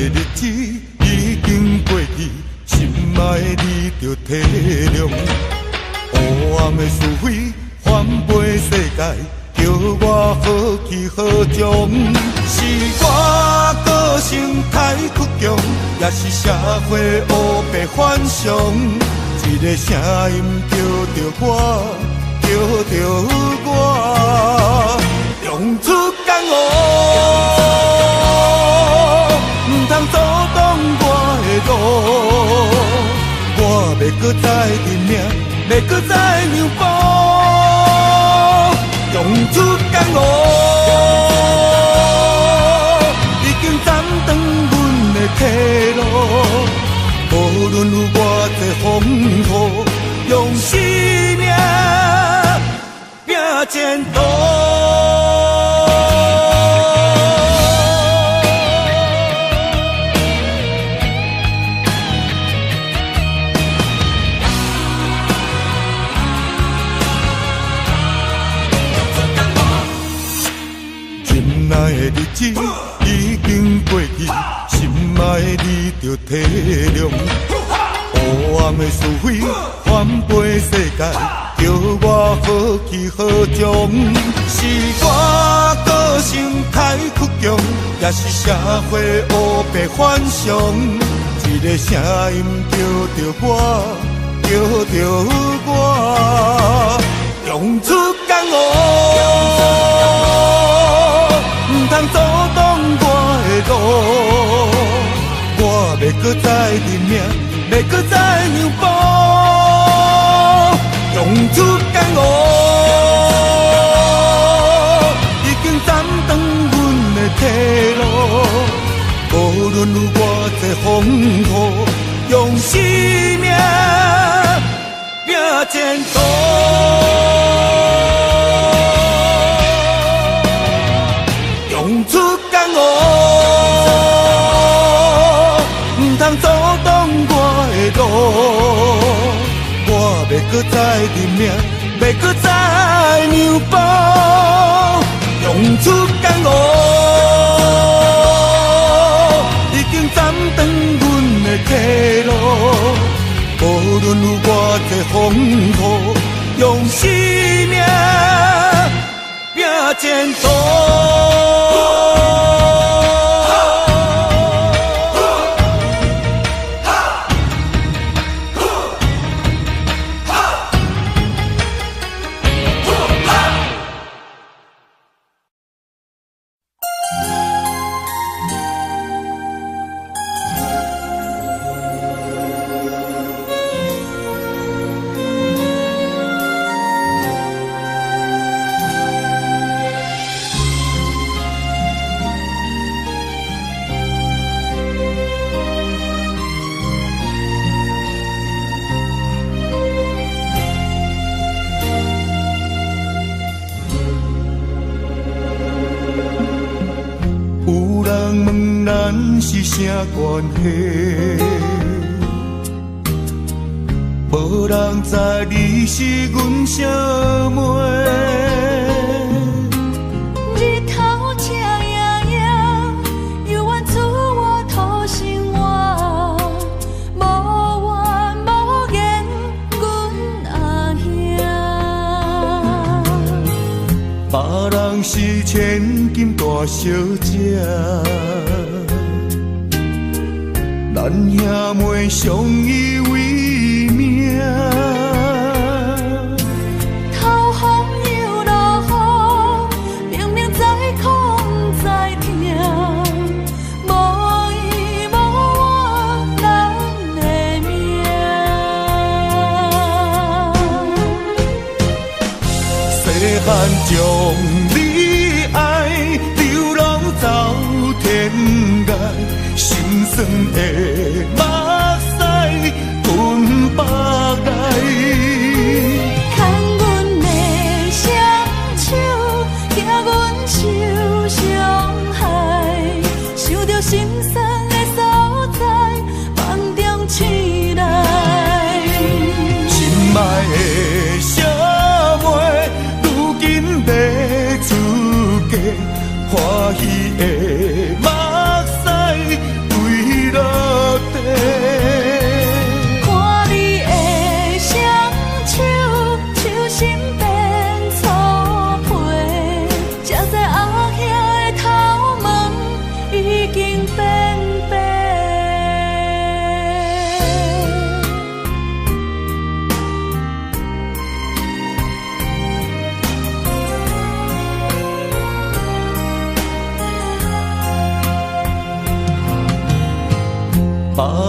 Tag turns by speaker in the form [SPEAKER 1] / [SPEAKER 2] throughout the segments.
[SPEAKER 1] 日子已经过去，心爱的你着体谅。黑暗的是非翻飞世界，叫我好去好从。是我个性太倔强，也是社会黑白反常。一个声音叫着我，叫着我，用出江湖，唔通阻挡我的路。我要搁再认命，要搁再让步，用出江湖，已经斩断阮的退路。无论有偌济风雨，用生命拼前途。忍耐的日子已经过去，心爱的你着体谅。黑暗的是非翻飞世界，叫我好去好从。是我个性太倔强，也是社会黑白反常。一个声音叫着我，叫着我，用出江湖，唔通阻挡我的路。我要搁再认命，要搁再让步，用出江湖，已经斩断阮的退路。无论有偌济风雨，用生命拼前途。用出江湖，唔通阻挡我的路。我要搁再认命，要搁再让步，用出江湖，已经斩断阮的退路。无论有偌济风雨，用生命拼前途。是啥关系？无人知你是阮啥妹。日头赤影影，犹原厝我土生活，无怨无言，阮阿兄。别人是千金大小姐。咱兄妹相依为命，头风又落雨，明明在苦在痛，无依无我咱的命。细汉将你爱流浪走天涯。心酸的目屎吞腹来，牵阮的双手，惊阮受伤害，想着心酸的所在，梦中醒来。心爱的小妹，如今要出嫁，欢喜的目屎。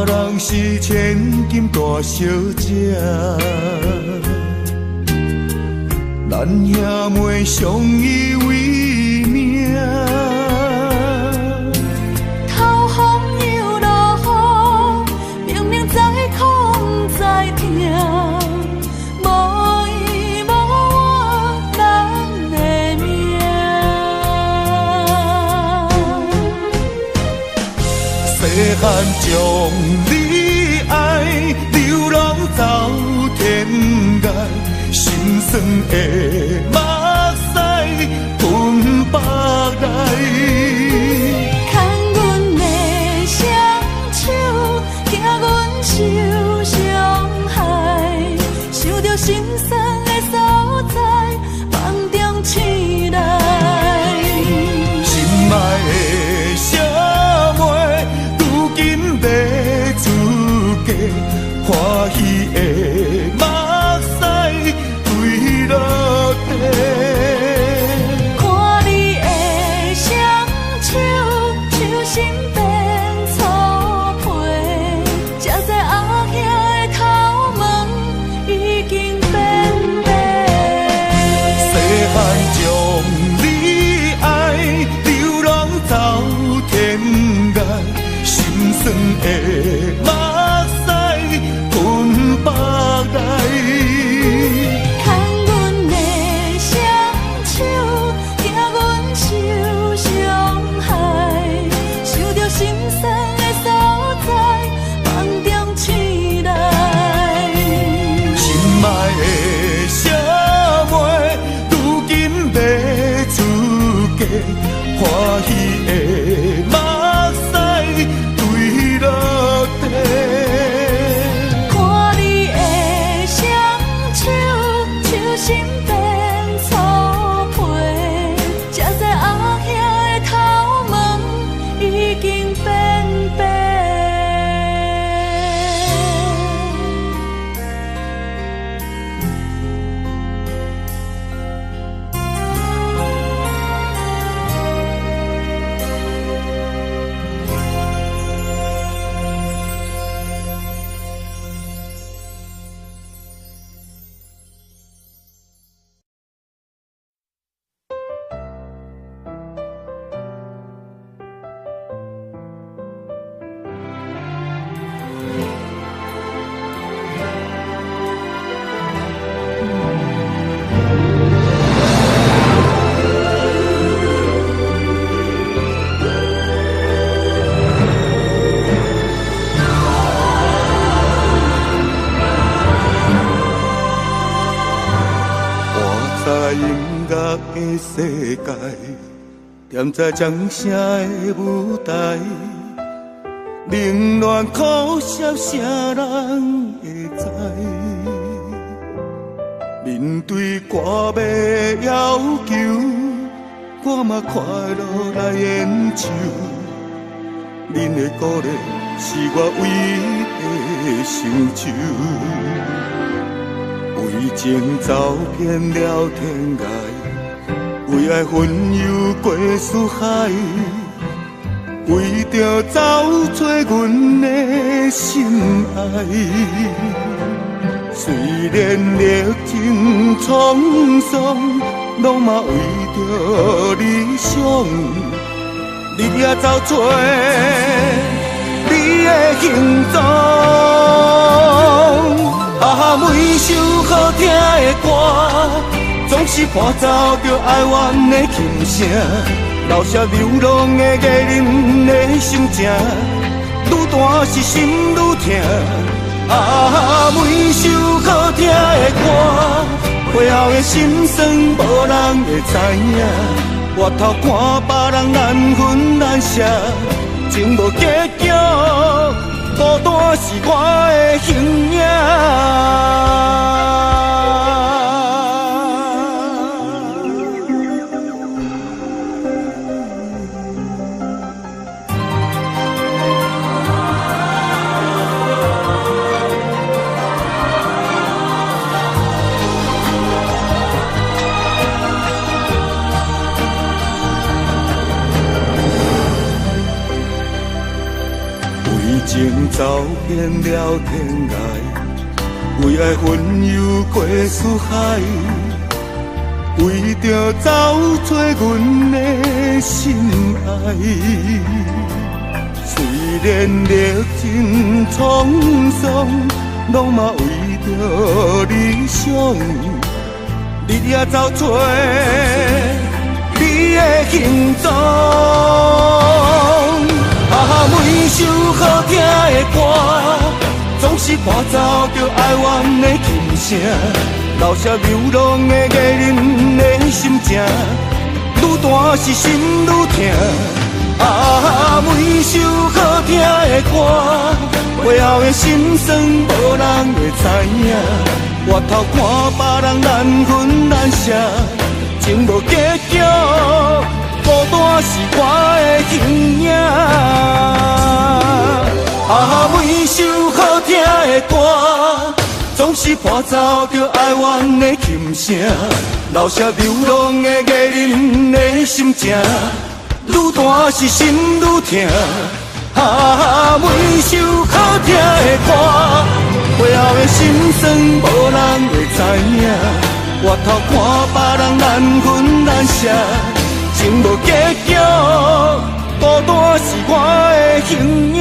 [SPEAKER 1] 人是千金大小姐，咱兄妹相依为命。
[SPEAKER 2] 头风又落雨，明明知苦知痛，无依无我人的命。
[SPEAKER 1] 细汉将你爱，流浪走天涯，心酸的目屎吞腹来。
[SPEAKER 2] 牵阮的双手，惊阮受伤害，想着心酸的所在，梦中醒来。
[SPEAKER 1] 心爱的小妹，如今要出嫁，欢喜的目屎坠落地。
[SPEAKER 2] 看你的双手，手心变粗皮，才知阿兄的头毛已经变白。
[SPEAKER 1] 细汉将你爱，流浪走天涯，心酸的目屎吞腹来。
[SPEAKER 2] 牵阮的双手，惊阮受伤害，想着心酸的所在，梦中醒来。
[SPEAKER 1] 心爱的小妹，如今要出嫁，欢喜的目屎坠落地。
[SPEAKER 2] 看你的双手，手心变粗皮，才知阿兄的头毛已经变白。
[SPEAKER 1] 世界，踮在掌声的舞台，冷暖苦涩，谁人会知？面对歌迷要求，我嘛快乐来演唱。恁的鼓励是我唯一的成就。为情走遍了天涯，为爱纷游过四海，为着找找阮的心爱。虽然历经沧桑，拢嘛为着理想，你也找找你的形状。啊，每首好听的歌，总是伴奏着哀怨的琴声，留下流浪的艺人的心情，愈大是心愈痛。啊，每首好听的歌，背后的心酸无人会知影。回头看别人难分难舍，情无结局，孤单是我的形影。情走遍了天涯，为爱纷游过四海，为着找找阮的心爱。虽然历尽沧桑，拢嘛为着理想，日夜找找你的行踪。每首好听的歌，总是伴奏着哀怨的琴声，留下流浪的艺人的心情，愈大是心愈痛。每首好听的歌，背后的心酸无人会知影。回头看别人难分难舍，情无结局，孤单是我的形影。每首好听的歌，总是伴奏着哀怨的琴声，留下流浪的艺人的心情，愈大是心愈痛。每首好听的歌，背后的心酸无人会知影。回头看别人难分难舍，情无结局，孤单是我的形影。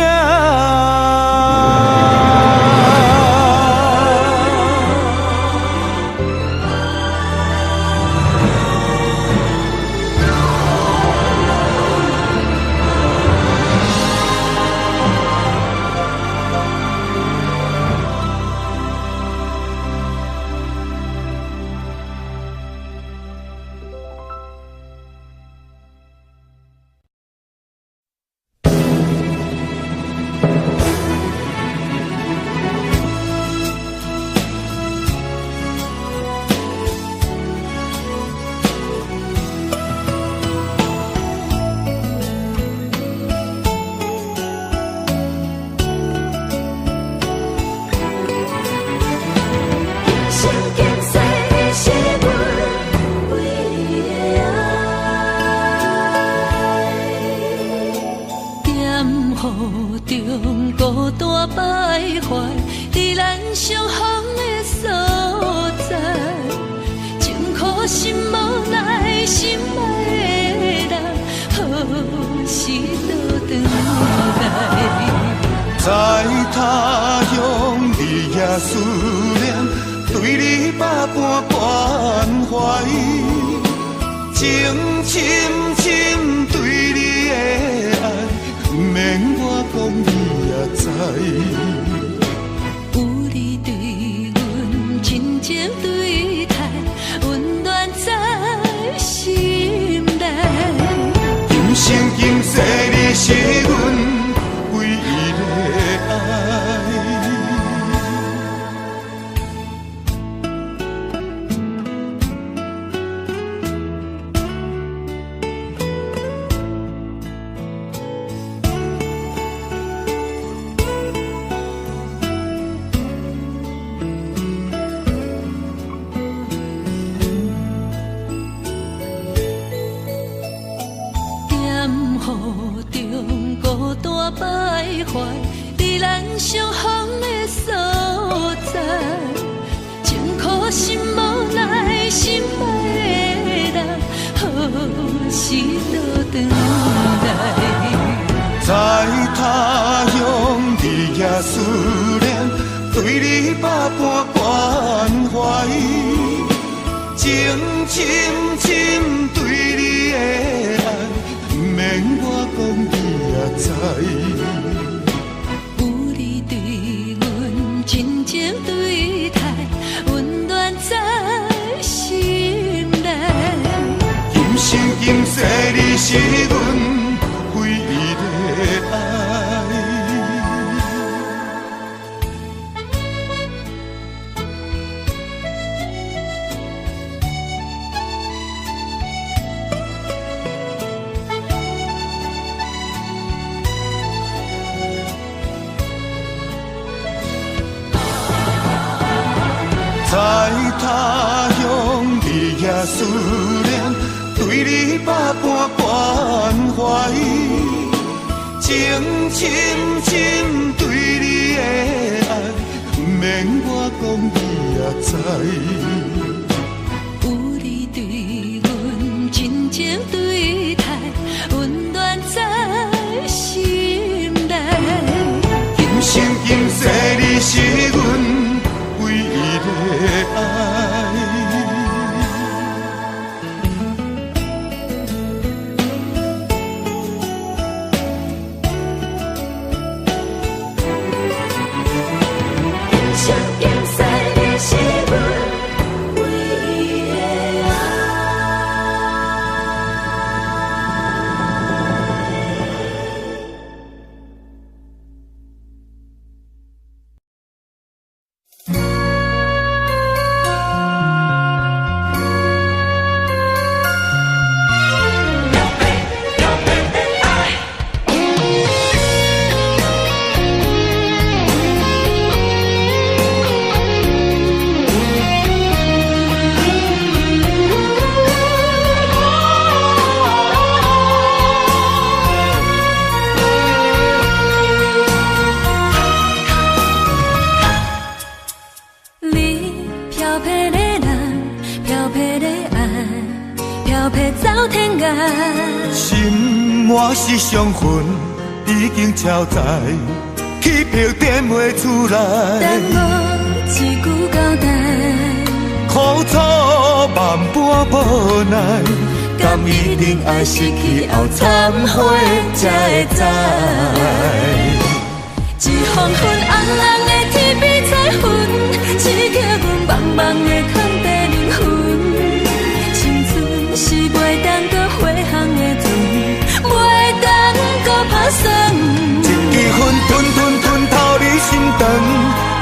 [SPEAKER 1] 在他乡日夜思念，对你百般关怀，情情深深对你的爱，不免我讲你也知。
[SPEAKER 2] 有你对阮真情对待，温暖在心内。
[SPEAKER 1] 今生今世你是阮唯一的爱。心满是伤痕，已经超载，气魄点袂出来。
[SPEAKER 2] 等我一句交代，
[SPEAKER 1] 苦楚万般无奈，敢一定爱失去后忏悔才会知。
[SPEAKER 2] 一黄昏红红的天边彩云，刺激阮茫茫的空地灵魂。青春是袂当搁回航的船，袂当搁打算。
[SPEAKER 1] 一支烟吞透你心肠，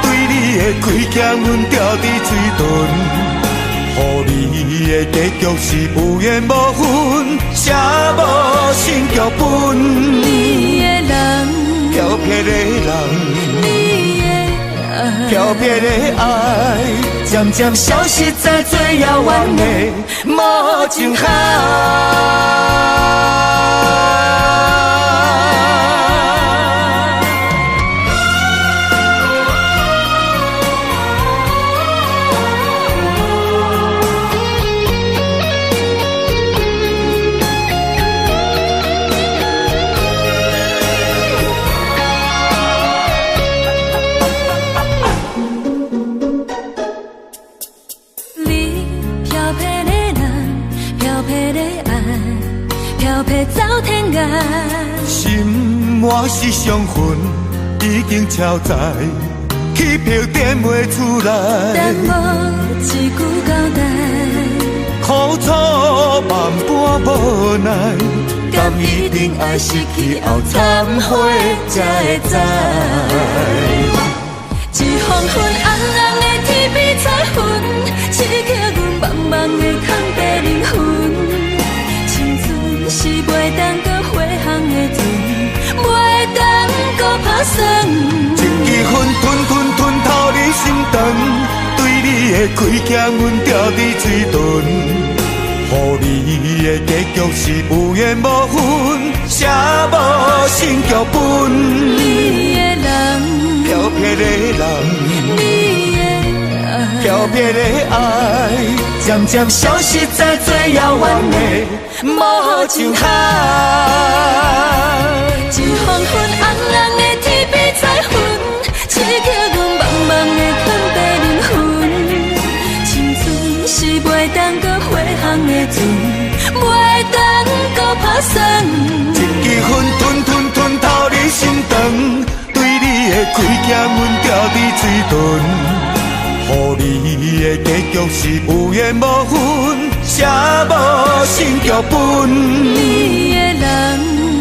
[SPEAKER 1] 对你的亏欠阮掉伫嘴唇，予你的结局是有缘无分，写无新剧本。
[SPEAKER 2] 你的人，
[SPEAKER 1] 漂泊的人，
[SPEAKER 2] 你的爱，
[SPEAKER 1] 漂泊的爱，渐渐消失在最遥远的无情海。走天涯，心满是伤痕，已经超载，气魄点袂出来。
[SPEAKER 2] 等我一句交代，
[SPEAKER 1] 苦楚万般无奈，敢一定爱失去后忏悔才会知。
[SPEAKER 2] 一黄昏红红的天边彩云，刺激阮茫茫的空地灵魂。是袂当搁回航的船，袂当搁打算。
[SPEAKER 1] 一支烟吞透你心肠，对你的亏欠阮掉伫嘴唇，予你的结局是有缘无分，写无新剧本。
[SPEAKER 2] 你的人，
[SPEAKER 1] 漂泊的人，
[SPEAKER 2] 你的爱，
[SPEAKER 1] 漂泊的爱，渐渐消失在最遥远的无情海。
[SPEAKER 2] 一黄昏红红的天边彩云，刺激阮茫茫的空地灵魂。青春是袂当搁回航的船，袂当搁打算。
[SPEAKER 1] 一支烟吞透你心肠，对你的亏欠阮掉伫嘴唇，予你的结局是有缘无分，写无新剧本。
[SPEAKER 2] 你的人，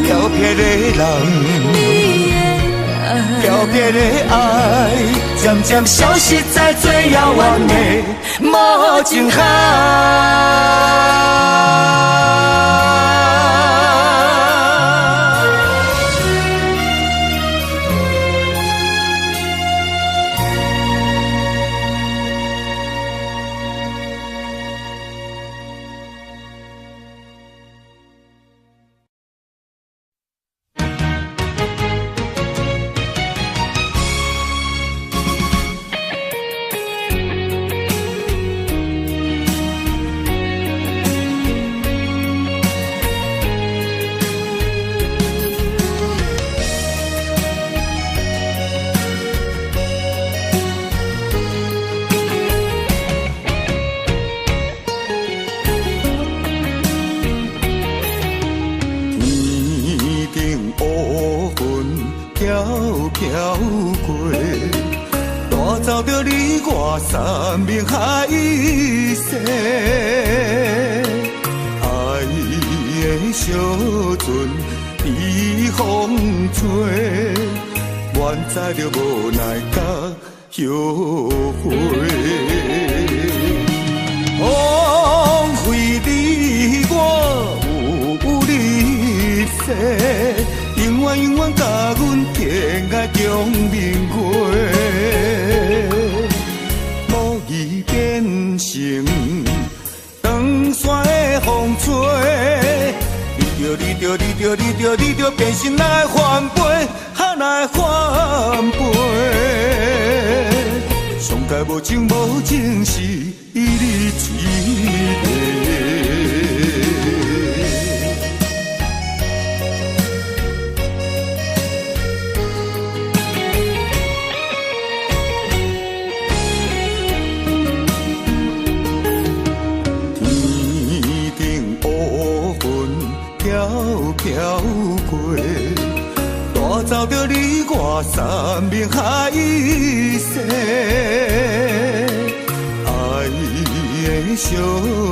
[SPEAKER 1] 漂泊的人，
[SPEAKER 2] 你的爱，
[SPEAKER 1] 漂泊的爱，渐渐消失在最遥远的无情海。飘过，带走着你我山盟海誓。爱的小船被风吹，愿知着无奈甲后悔。枉费你我有你世，永远永远甲阮天涯中明月，无意变成长山的风吹。你着变心来翻倍，来翻倍。上界无情无情是你一个。天顶乌云飘飘过，带走着你我山盟海誓。爱的小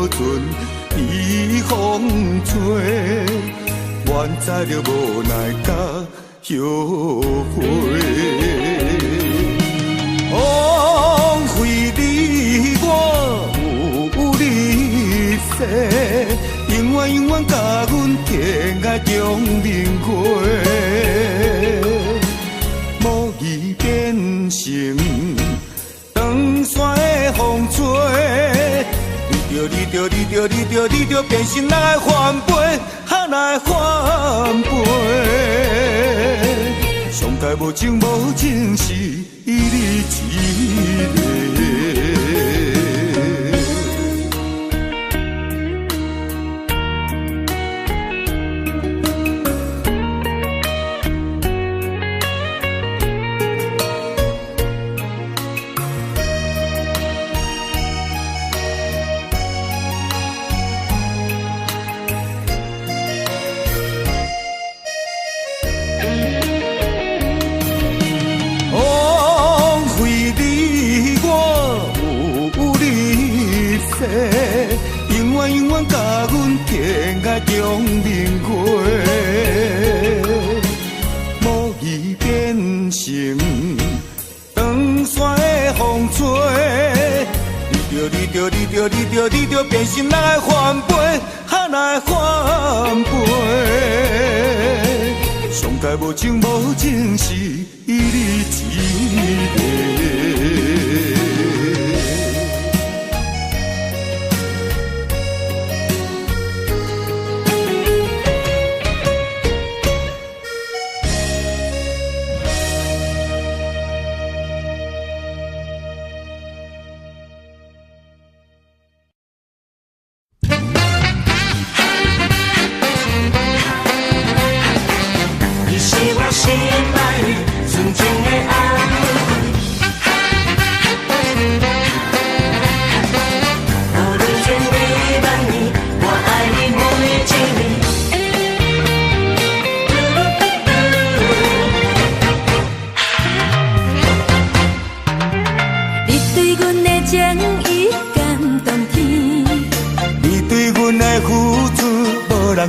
[SPEAKER 1] 船被风吹，愿知着无奈甲后悔。枉费你我有你世，永远永远甲阮天涯中明月，无意变成长山的风吹。你着变心来翻倍，来翻倍。上界无情无情是你一个。永远永远甲阮天涯中明月，无意变成长山的风吹。你着变心来翻倍，来翻倍。上界无情无情是你一个。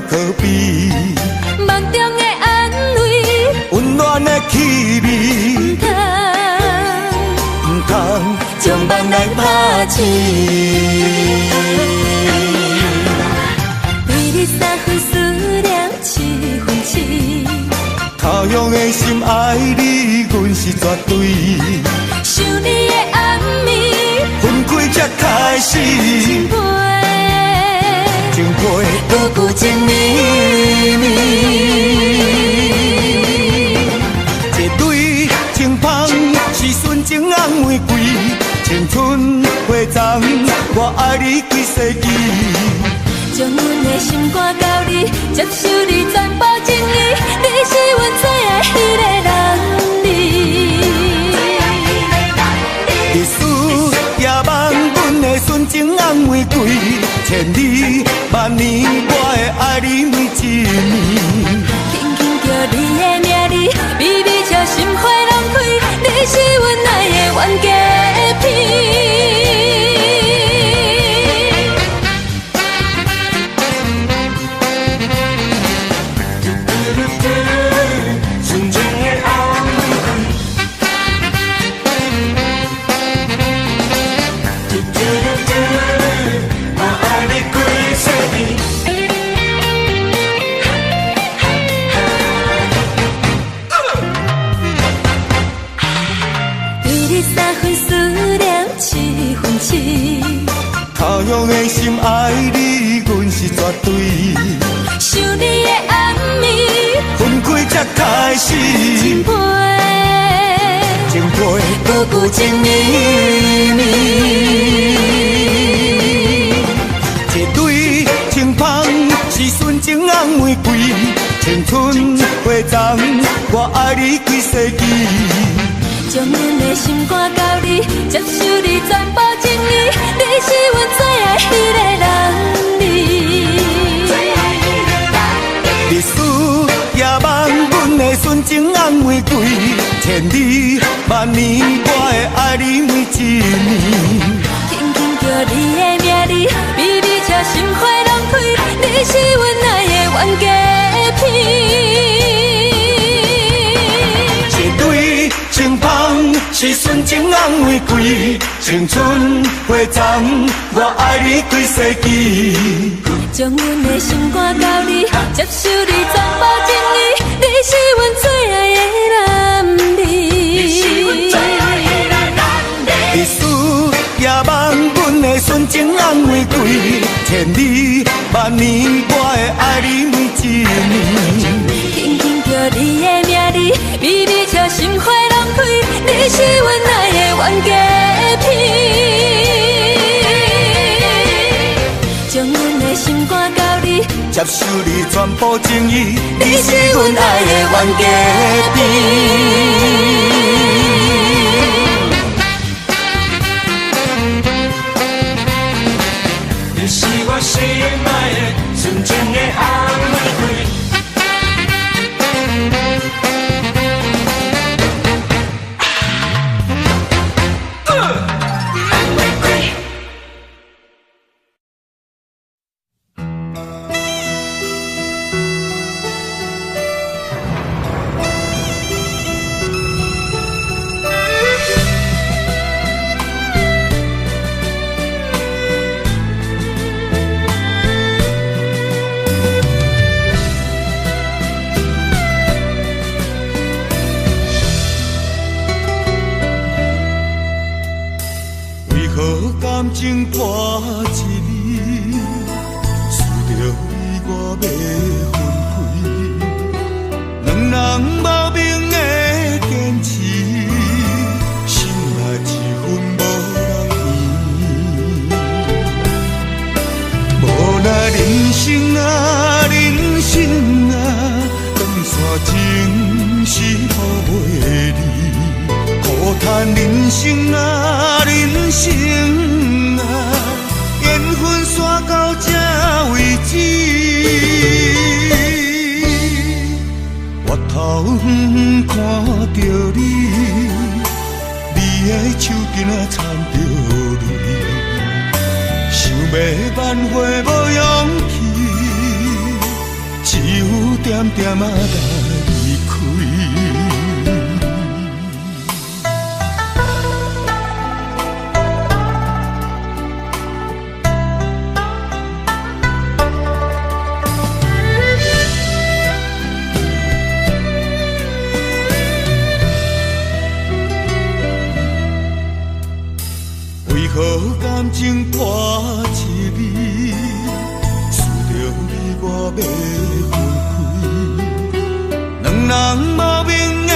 [SPEAKER 1] 可比
[SPEAKER 2] 梦中的安慰，
[SPEAKER 1] 温暖的气味，唔通
[SPEAKER 2] 将梦来拍醒。对你三分思念，七分痴。
[SPEAKER 1] 他乡的心爱你，阮是绝对。
[SPEAKER 2] 想你的暗暝，
[SPEAKER 1] 分开才开始。情配
[SPEAKER 2] 久久情绵绵，
[SPEAKER 1] 一对情芳是纯情红玫瑰，青春花丛，我爱你几世纪。
[SPEAKER 2] 将阮的心肝交你，接受你全部情意，你是阮最爱迄个人儿。
[SPEAKER 1] 历史也望阮的纯情红玫瑰。千里万年，我会爱你每一年。
[SPEAKER 2] 轻轻叫你的名字，微微笑心花落。受你的暗暝，
[SPEAKER 1] 分开才开始，
[SPEAKER 2] 情配，
[SPEAKER 1] 情配久久情绵绵。一对情芳是纯情红玫瑰，青春花丛，我爱你几世纪。
[SPEAKER 2] 将阮的心肝交你，接受你全部情意，你是阮最爱迄个人儿。
[SPEAKER 1] 历史也望阮的纯情红玫瑰，千里万年，我会爱你每一年。
[SPEAKER 2] 轻轻叫你的名字，美丽笑心花拢开，你是阮爱的冤家片。
[SPEAKER 1] 一对情芳是纯情红玫瑰，青春花丛，我爱你几世纪。
[SPEAKER 2] 将阮的心肝交你，接受你全部情意，你是阮最爱的男儿。
[SPEAKER 1] 历史也望阮的纯情红玫瑰，千里万年，我会爱你每一年。
[SPEAKER 2] 轻轻叫你的名字，美丽笑心花拢开，你是阮爱的冤家片。将阮的心肝交你，
[SPEAKER 1] 接受你全部情意，你是阮爱的冤家片。你是我心爱的纯情的红玫瑰。感情破一字，输着你我要分开，两人无明的坚持，心内一分无人圆。无奈人生啊，人生啊，长线情是好袂离，苦叹人生啊，人生啊，缘分煞到这为止。我头远看着你，你的手巾仔掺着泪，想要挽回无勇气，只有点点仔来离开。感情破一字，输着你我要分开，两人无明的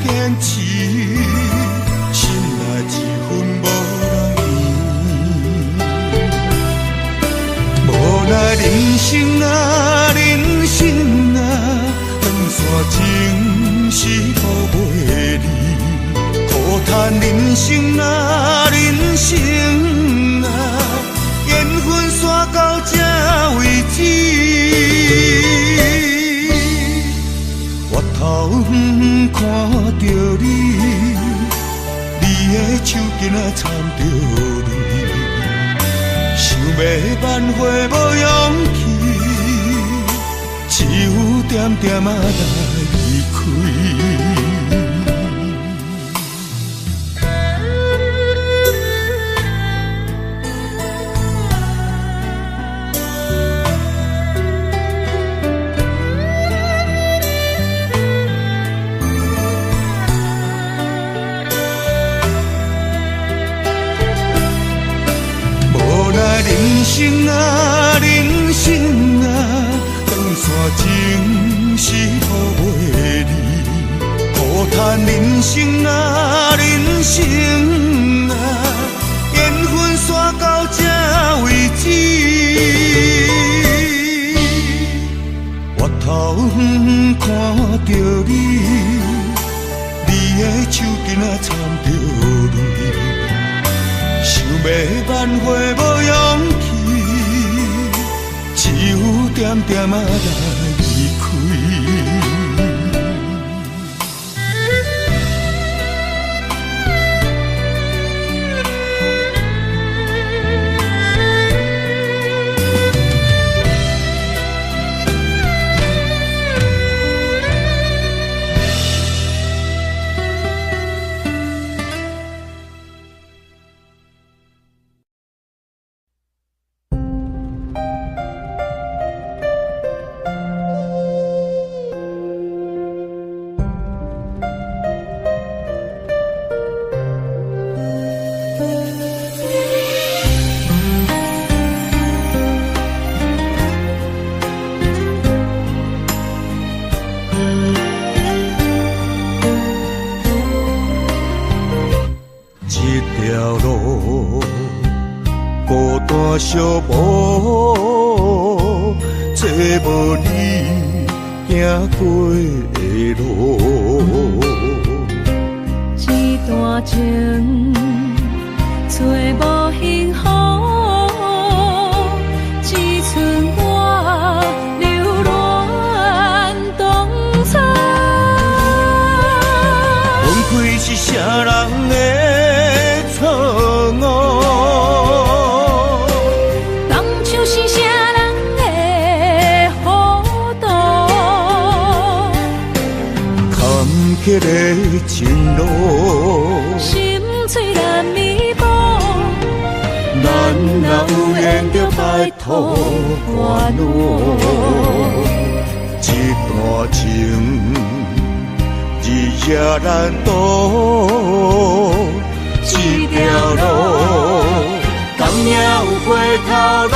[SPEAKER 1] 坚持，心内一分无人圆。无奈人生啊，人生啊，长线情是好袂离，苦叹人生啊，人生啊，缘分煞到这为止。我头远看着你，你的手巾仔掺着泪，想要挽回无勇气，只有点点仔来离开。人生啊，人生啊，长线人生啊，人生啊，缘分线到这为止。我头远看着你，你的手巾啊掺着泪，想要挽回无勇气，只有点点啊来离开。小无找无你行过的路，
[SPEAKER 2] 一段情找无幸福，只剩我流连东草。
[SPEAKER 1] 分开是啥人的错误？迄个情路，
[SPEAKER 2] 心碎难弥补。
[SPEAKER 1] 咱若有缘着拜托关路，一段情日夜难渡，一条路，敢也有回头路。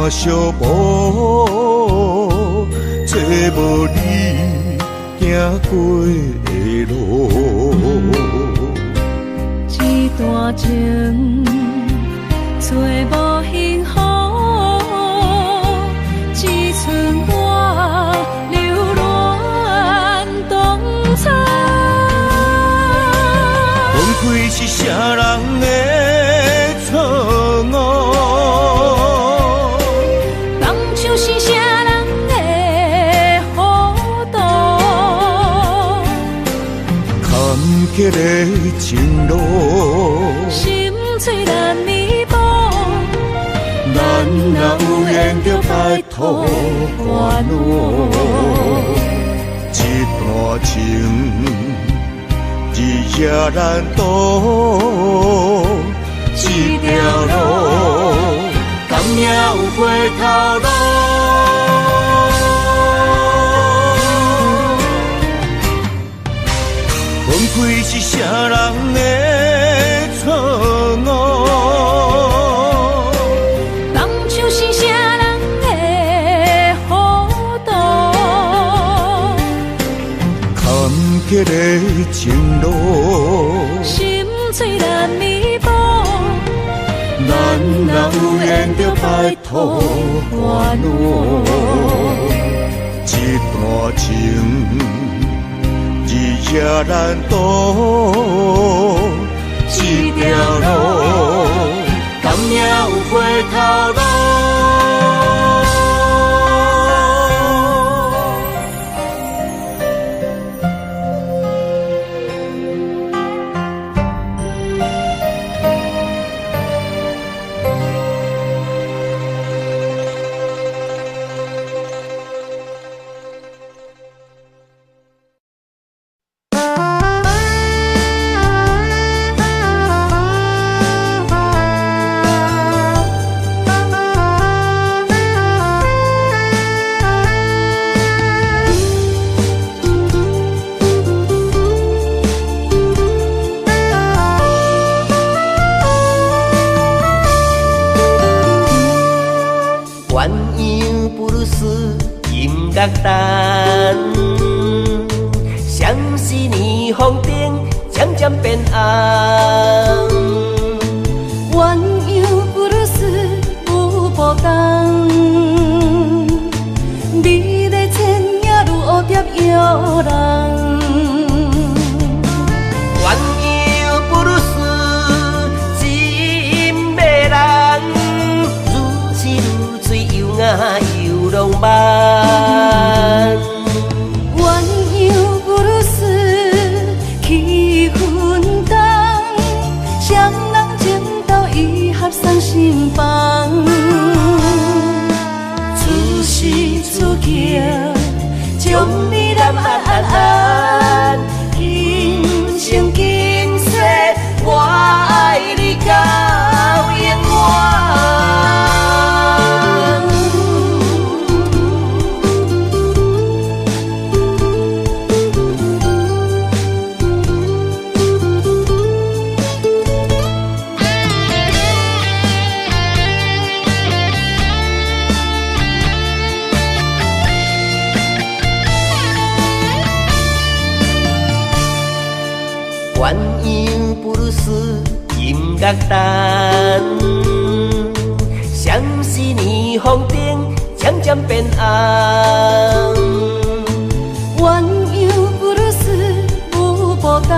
[SPEAKER 1] 小无找无你行过的路，
[SPEAKER 2] 一段情找无幸福，只剩我流连东草。
[SPEAKER 1] 分开是啥人的错误？迄个情路，
[SPEAKER 2] 心碎难弥补。
[SPEAKER 1] 咱若有缘着拜托关路，一段情日夜难渡，一条路，敢也有回头路。分开是啥人的错误？
[SPEAKER 2] 当初是啥人的糊涂？
[SPEAKER 1] 坎坷的情路，
[SPEAKER 2] 心碎难弥补。
[SPEAKER 1] 咱若有缘着拜托关路，一段情日夜难渡，一条路，敢也有回头路。
[SPEAKER 3] 角等，相思年风灯渐渐变红。
[SPEAKER 2] 鸳鸯不如丝有波动，美丽千影如蝴蝶摇人。
[SPEAKER 3] 鸳鸯不如丝真迷人，如痴如醉又雅又浪漫。
[SPEAKER 2] 鸳鸯不如丝气氛重，双人情投意合送心房。出世出境，将你南安安安，今生今世，我爱你到永远。
[SPEAKER 3] 鸳鸯不如丝音乐灯，相思年风灯渐渐变红。
[SPEAKER 2] 鸳鸯不如丝有波动，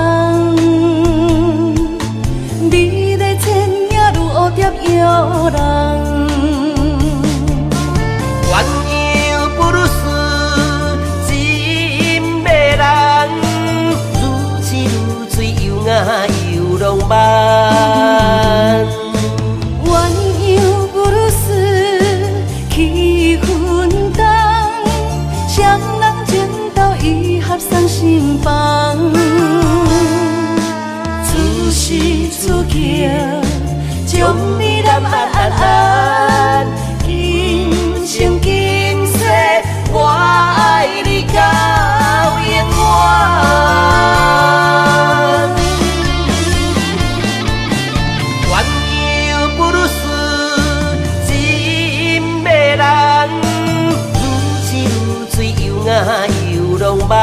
[SPEAKER 2] 美丽千影如蝴蝶摇人。
[SPEAKER 3] 鸳鸯不如丝真迷人，如痴如醉又雅又浪漫。
[SPEAKER 2] 鸳鸯不如丝气氛重，双人情投意合送心房。出世出境，将你南安安安，今生今世，我爱你到永远。
[SPEAKER 3] 鸳鸯不如丝真迷人，如痴如醉又雅又浪漫。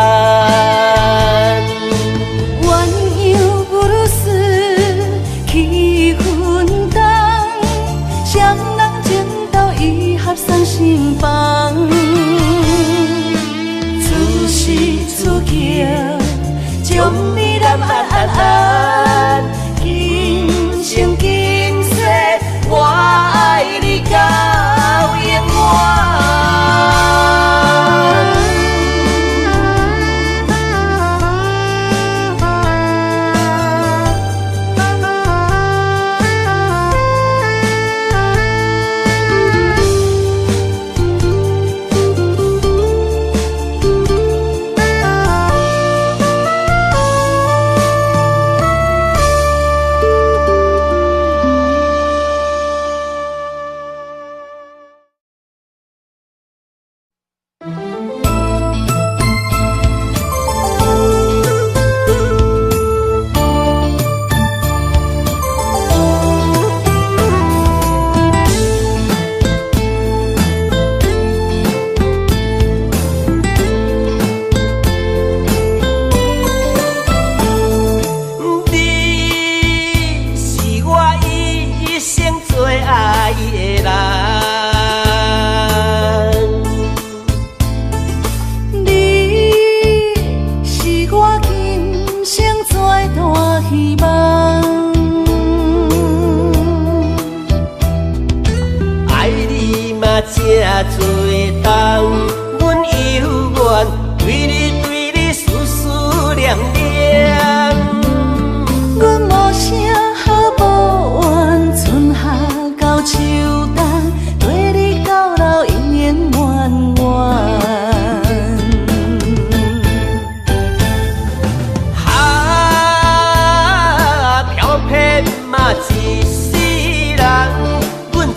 [SPEAKER 2] 鸳鸯不如丝气氛重，双人情投意合送心房。出世出境，将你南安安安，今生今世，我爱你到永远。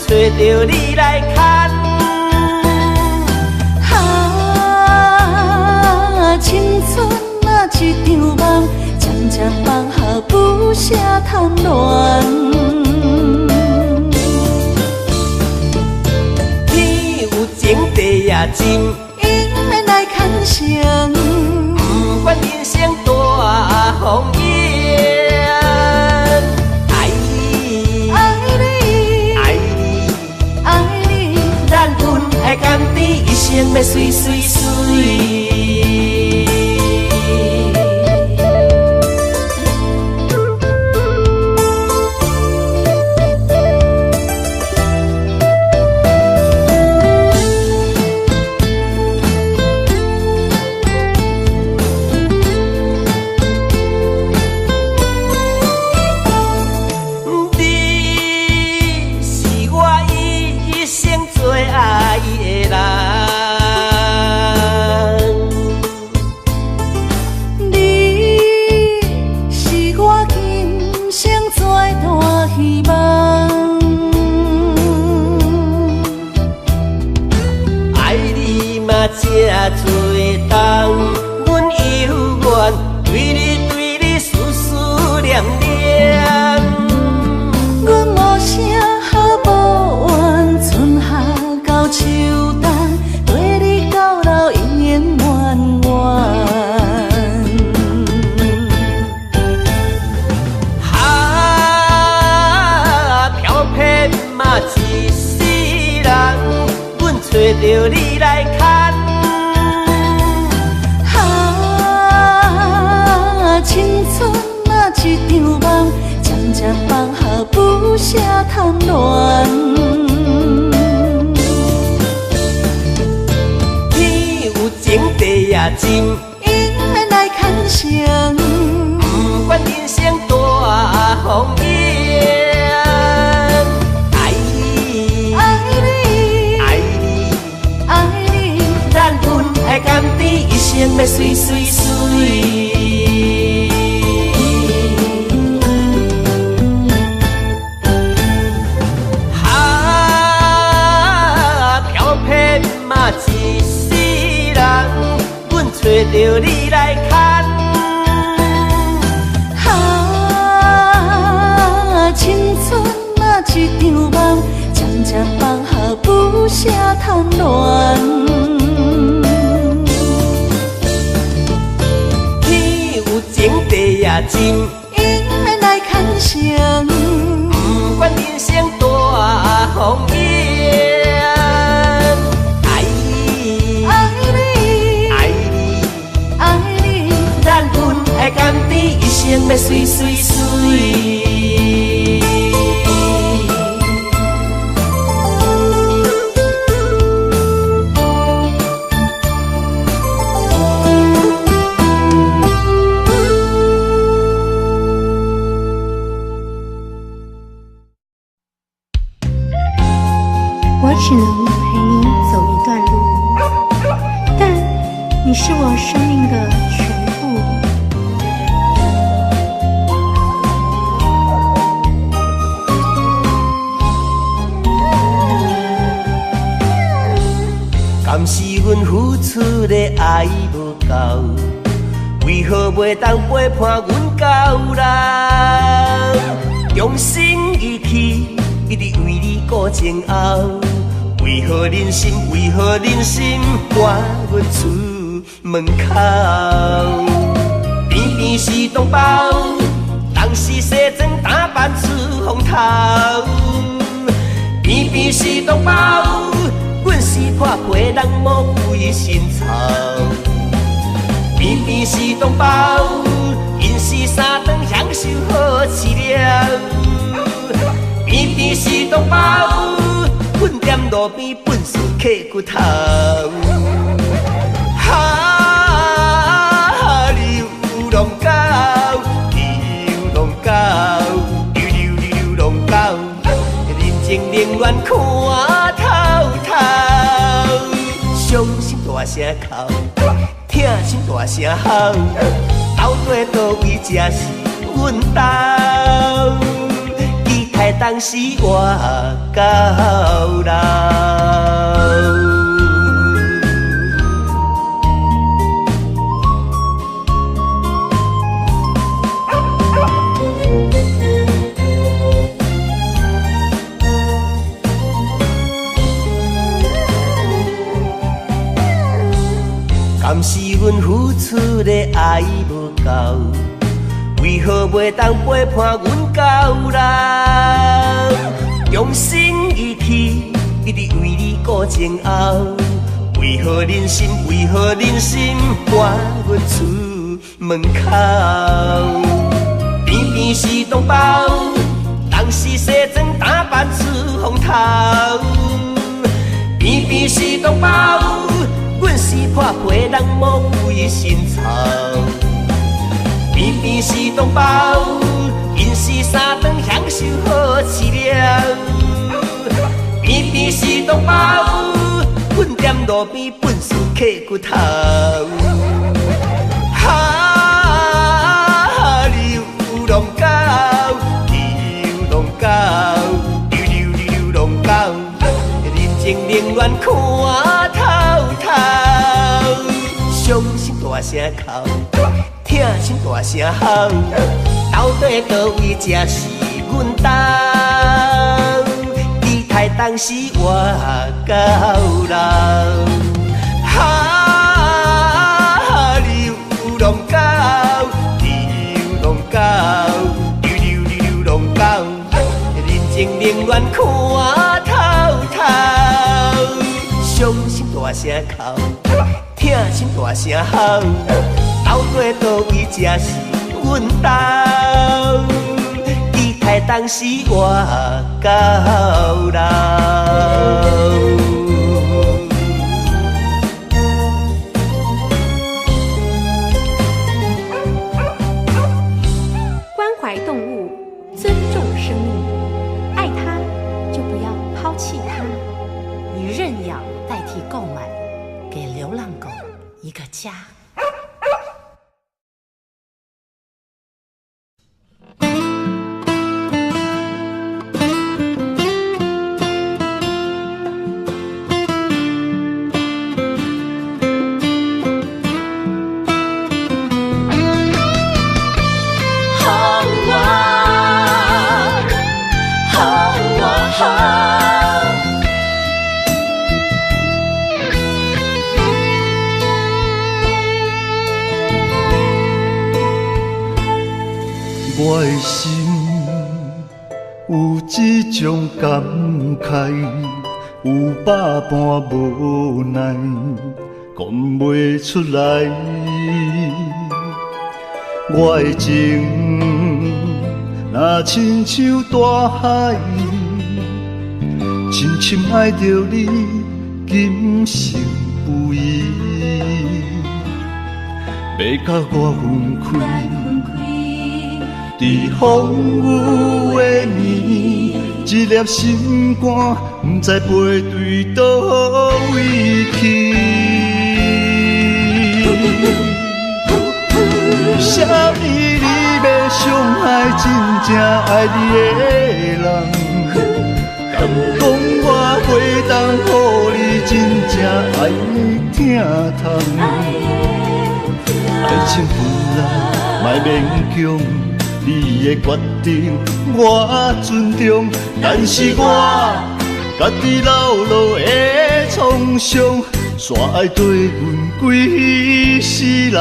[SPEAKER 3] 找着你来牵。
[SPEAKER 2] 青春啊一场梦，渐渐放下不舍贪恋。
[SPEAKER 3] 天有情地也真，
[SPEAKER 2] 永远成。
[SPEAKER 3] 不管人生大风雨，爱你，
[SPEAKER 2] 爱你，
[SPEAKER 3] 爱你，
[SPEAKER 2] 爱你，
[SPEAKER 3] 咱分爱甘甜，一生要水水水。找着你来牵，
[SPEAKER 2] 青春啊一场梦，渐渐放下不舍贪恋。
[SPEAKER 3] 天有情地也真，
[SPEAKER 2] 因缘来牵成。
[SPEAKER 3] 不管人生大风雨。甘甜一生要水水水，漂泊嘛一世人，阮找着你来牵。
[SPEAKER 2] 青春啊一场梦，渐渐放下不舍贪恋。
[SPEAKER 3] 情地也真，
[SPEAKER 2] 因缘来牵成。
[SPEAKER 3] 不管人生大风雨，爱你，
[SPEAKER 2] 爱你，
[SPEAKER 3] 爱你，
[SPEAKER 2] 爱你，
[SPEAKER 3] 咱分爱甘甜，一生要水水水。
[SPEAKER 4] 只能陪你走一段路，但你是我生命的全部。
[SPEAKER 3] 敢是阮付出的爱无够，为何袂当陪伴阮到老？用心一起，一直为你顾前后。为何忍心？为何忍心赶阮出门口？偏偏是同胞，当时西装打扮出风头。偏偏是同胞，阮是破皮人无归心操。偏偏是同胞，因是三顿享受好饲料。偏偏是同胞。阮踮路边笨死刻骨头，流浪狗，流浪狗，流浪狗，人情冷暖看透透，伤心大声哭，痛心大声吼，到底倒位才是阮家？害当时活到老。敢是出的爱无够，为何袂当陪伴阮到老？用心义气，一直为你顾前后。为何忍心？为何忍心赶阮出门口？偏偏是同胞，当时西装打扮出风头。偏偏是同胞，阮是破皮人无归身草。偏偏是同胞，因是三顿享受好饲料。偏偏是同胞，瞓踮路边本事刻骨头。流浪狗，流浪狗，流浪狗，人情冷暖看透透。伤心大声哭，痛心大声吼，到底倒位才是阮家？期待当时我到老。流浪狗，流浪狗，流浪狗，人情冷暖看透透。伤心大声哭，痛心大声吼，到底倒位才是阮家？期待当时我到老。
[SPEAKER 4] 关怀动物，尊重生命，爱它就不要抛弃它。
[SPEAKER 5] 以认养代替购买，给流浪狗一个家。
[SPEAKER 1] 我的心有一种感慨，有百般无奈，讲袂出来。我的情若亲像大海，深深爱着你，今生不移。要甲我分开。在风雨的暝，一粒心肝，不知飞对倒位去。为什么你要伤害真正爱你的人？敢讲我袂当予你真正爱你疼痛？爱情本来莫勉强。你的决定我尊重，但是我家己流落的创伤，煞爱对阮几世人。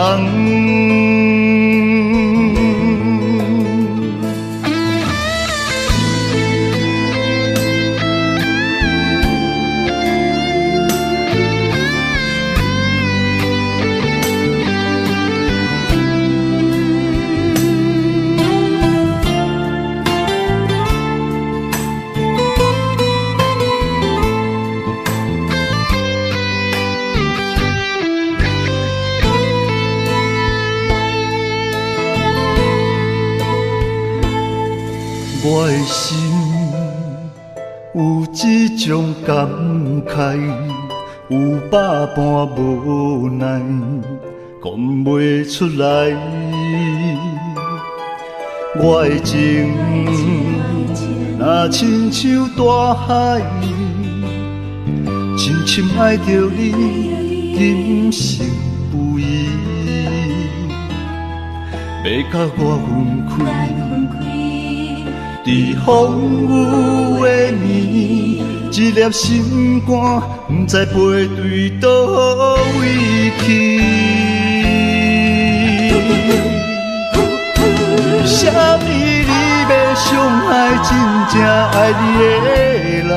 [SPEAKER 1] 我的心有一种感慨，有百般无奈，讲袂出来。我的情若亲像大海，深深爱着你，今生不移。要甲我分开。在风雨的暝，一粒心肝，不知飞对倒位去。
[SPEAKER 6] 为什么你要伤害真正爱你的人？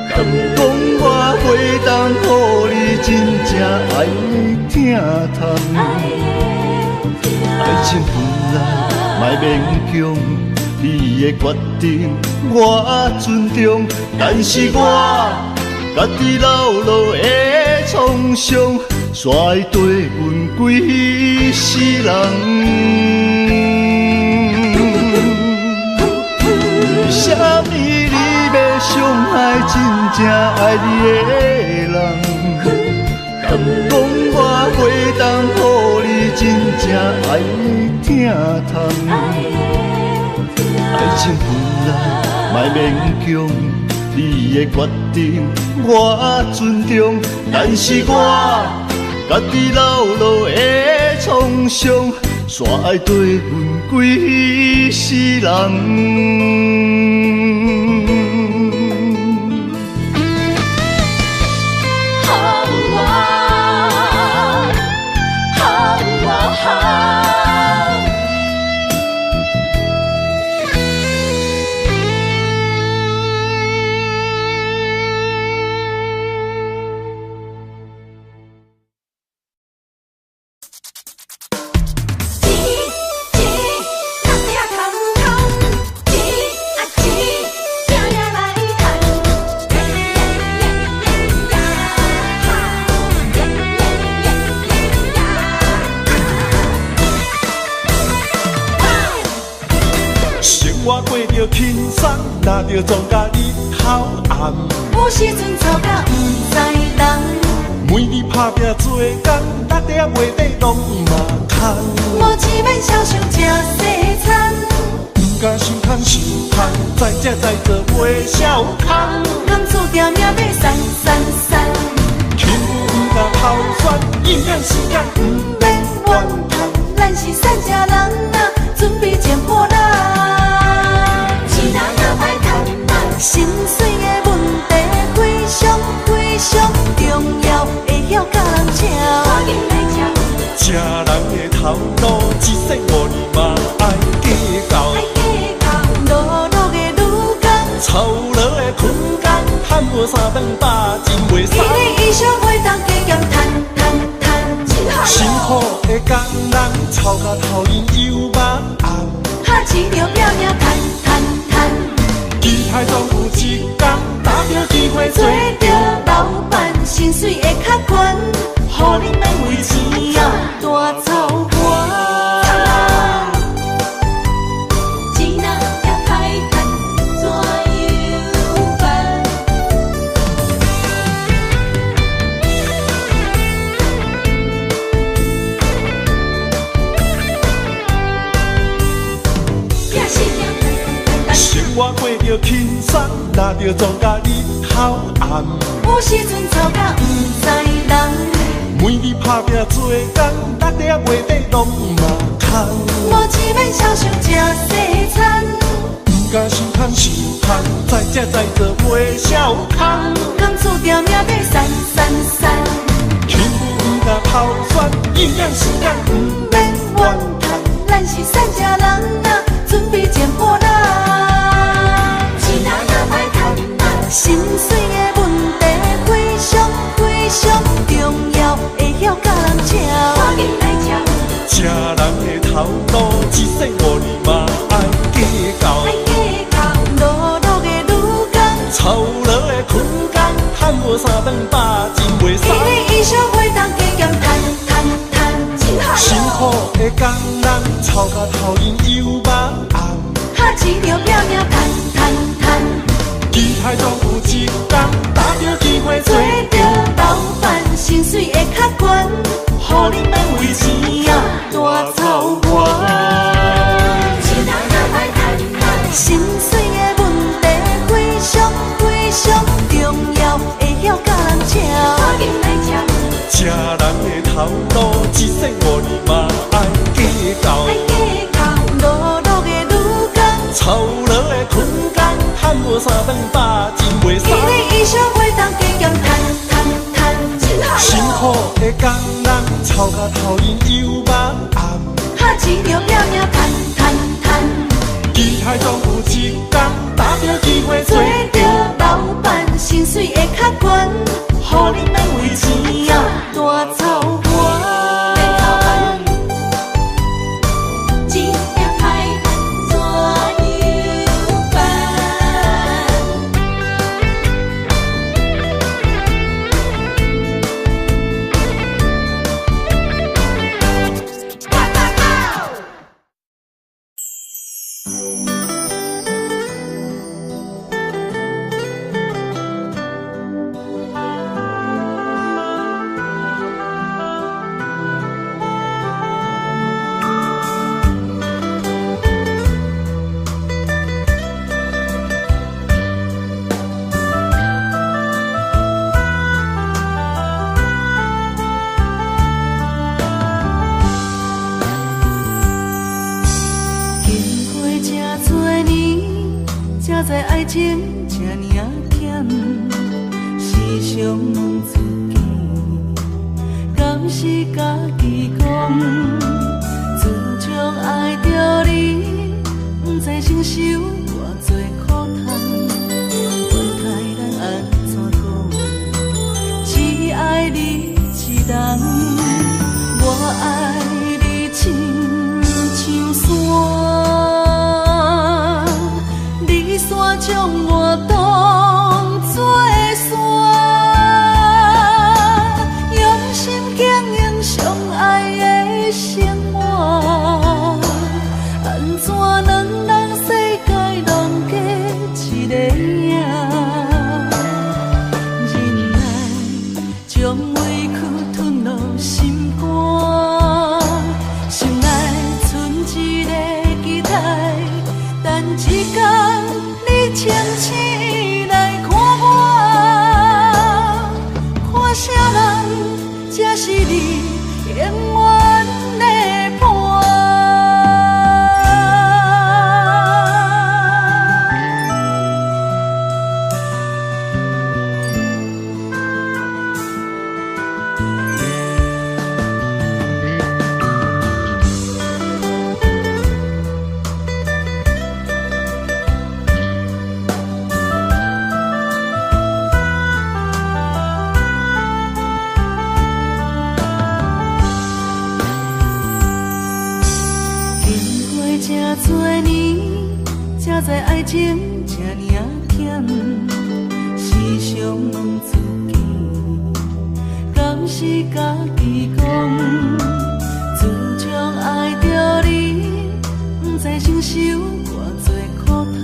[SPEAKER 6] 敢讲我袂当予你真正爱你疼痛？爱情本来莫勉强，你的决定我尊重，但是我家己老老的创伤，煞会对阮几世人。为什么你要伤害真正爱你的人？敢讲我袂当予你真正爱你疼痛？爱情本来莫勉强，你的决定我尊重，但是我家己老老的创伤，煞爱对阮几世人。
[SPEAKER 7] 我过着轻松，拿着庄甲日头暗。
[SPEAKER 2] 有时阵吵甲不知人，
[SPEAKER 7] 每日打拼做工，6点月底拢嘛空。
[SPEAKER 2] 无钱免少想吃西餐，
[SPEAKER 7] 不敢伤空伤空，再吃再做袂少空。
[SPEAKER 2] 甘厝定命要散散散，
[SPEAKER 7] 轻浮不敢偷选，影响时间不免怨叹。
[SPEAKER 2] 咱是善食人啊，准备捡破烂。心碎的问题非常非常重要，会晓甲人吵。赶紧来吃。
[SPEAKER 7] 吃人的头路，一世5年嘛爱计较。
[SPEAKER 2] 路路的女工，
[SPEAKER 7] 操劳的困工，赚无3顿饱，真袂爽。
[SPEAKER 2] 你的衣裳袂当加减赚赚赚，
[SPEAKER 7] 辛苦的工人，操到头晕又目红。
[SPEAKER 2] 哈钱着拼命赚赚赚。
[SPEAKER 7] 期待总有一天，打着机会
[SPEAKER 2] 做着老板，薪水会较悬，予你免为钱啊大操盘。钱若也歹赚，怎样办？
[SPEAKER 7] 生活过着轻松，拿着庄甲日头暗。
[SPEAKER 2] 有时阵吵甲不知人，
[SPEAKER 7] 每日打拼做工，6点月底拢嘛空。
[SPEAKER 2] 无钱免少想吃西餐，
[SPEAKER 7] 不敢伤空伤空，再吃再做袂少空。
[SPEAKER 2] 甘厝定命要散散散，
[SPEAKER 7] 轻浮不敢偷选，影响时间不免怨叹。
[SPEAKER 2] 咱是善食人啊，准备捡破烂。心碎的问题非常非常重要，会晓甲人吵。赶紧来吃。
[SPEAKER 7] 吃人的头路，一世5年嘛爱计较。
[SPEAKER 2] 路路的女工，
[SPEAKER 7] 操劳的困工，赚无3顿饱，真袂爽。
[SPEAKER 2] 你的衣裳袂当加减赚赚赚，
[SPEAKER 7] 辛苦的工人，操到头晕又目红。
[SPEAKER 2] 哈钱着拼命赚赚赚。
[SPEAKER 7] 期待总有一天，打着机会
[SPEAKER 2] 做着老板，薪水会较悬，予你免为钱啊大操盘。心碎的问题非常非常重要，会晓甲人吵。赶紧来吃。
[SPEAKER 7] 吃人的头路，一世5年嘛爱计较。
[SPEAKER 2] 路路的女工，
[SPEAKER 7] 操劳的困工，赚无3顿饱，真袂爽。
[SPEAKER 2] 你的衣裳袂当加减赚赚赚，
[SPEAKER 7] 辛苦的工人，头甲头因又茫暗，
[SPEAKER 2] 哈钱着拼命赚赚赚，
[SPEAKER 7] 期待总有一天打着机会
[SPEAKER 2] 做着老板，薪水会较悬，互恁免为钱啊大操盘。一条歹怎样办？才知爱情这呢险，时常问自己，敢是家己讲？自从爱着你，不知承受偌多苦痛，问题咱安怎讲？只爱你一人，我爱你亲像山。山将我当作山，用心经营相爱的生活，安怎两人世界拢过一个影？忍耐将委屈吞落心肝，心内存一个期待，等一天。清醒来看我，看啥人才是你永远的伴？多年，才知爱情这呢险，时常问自己，敢是家己讲？自从爱着你，不知承受偌多苦痛，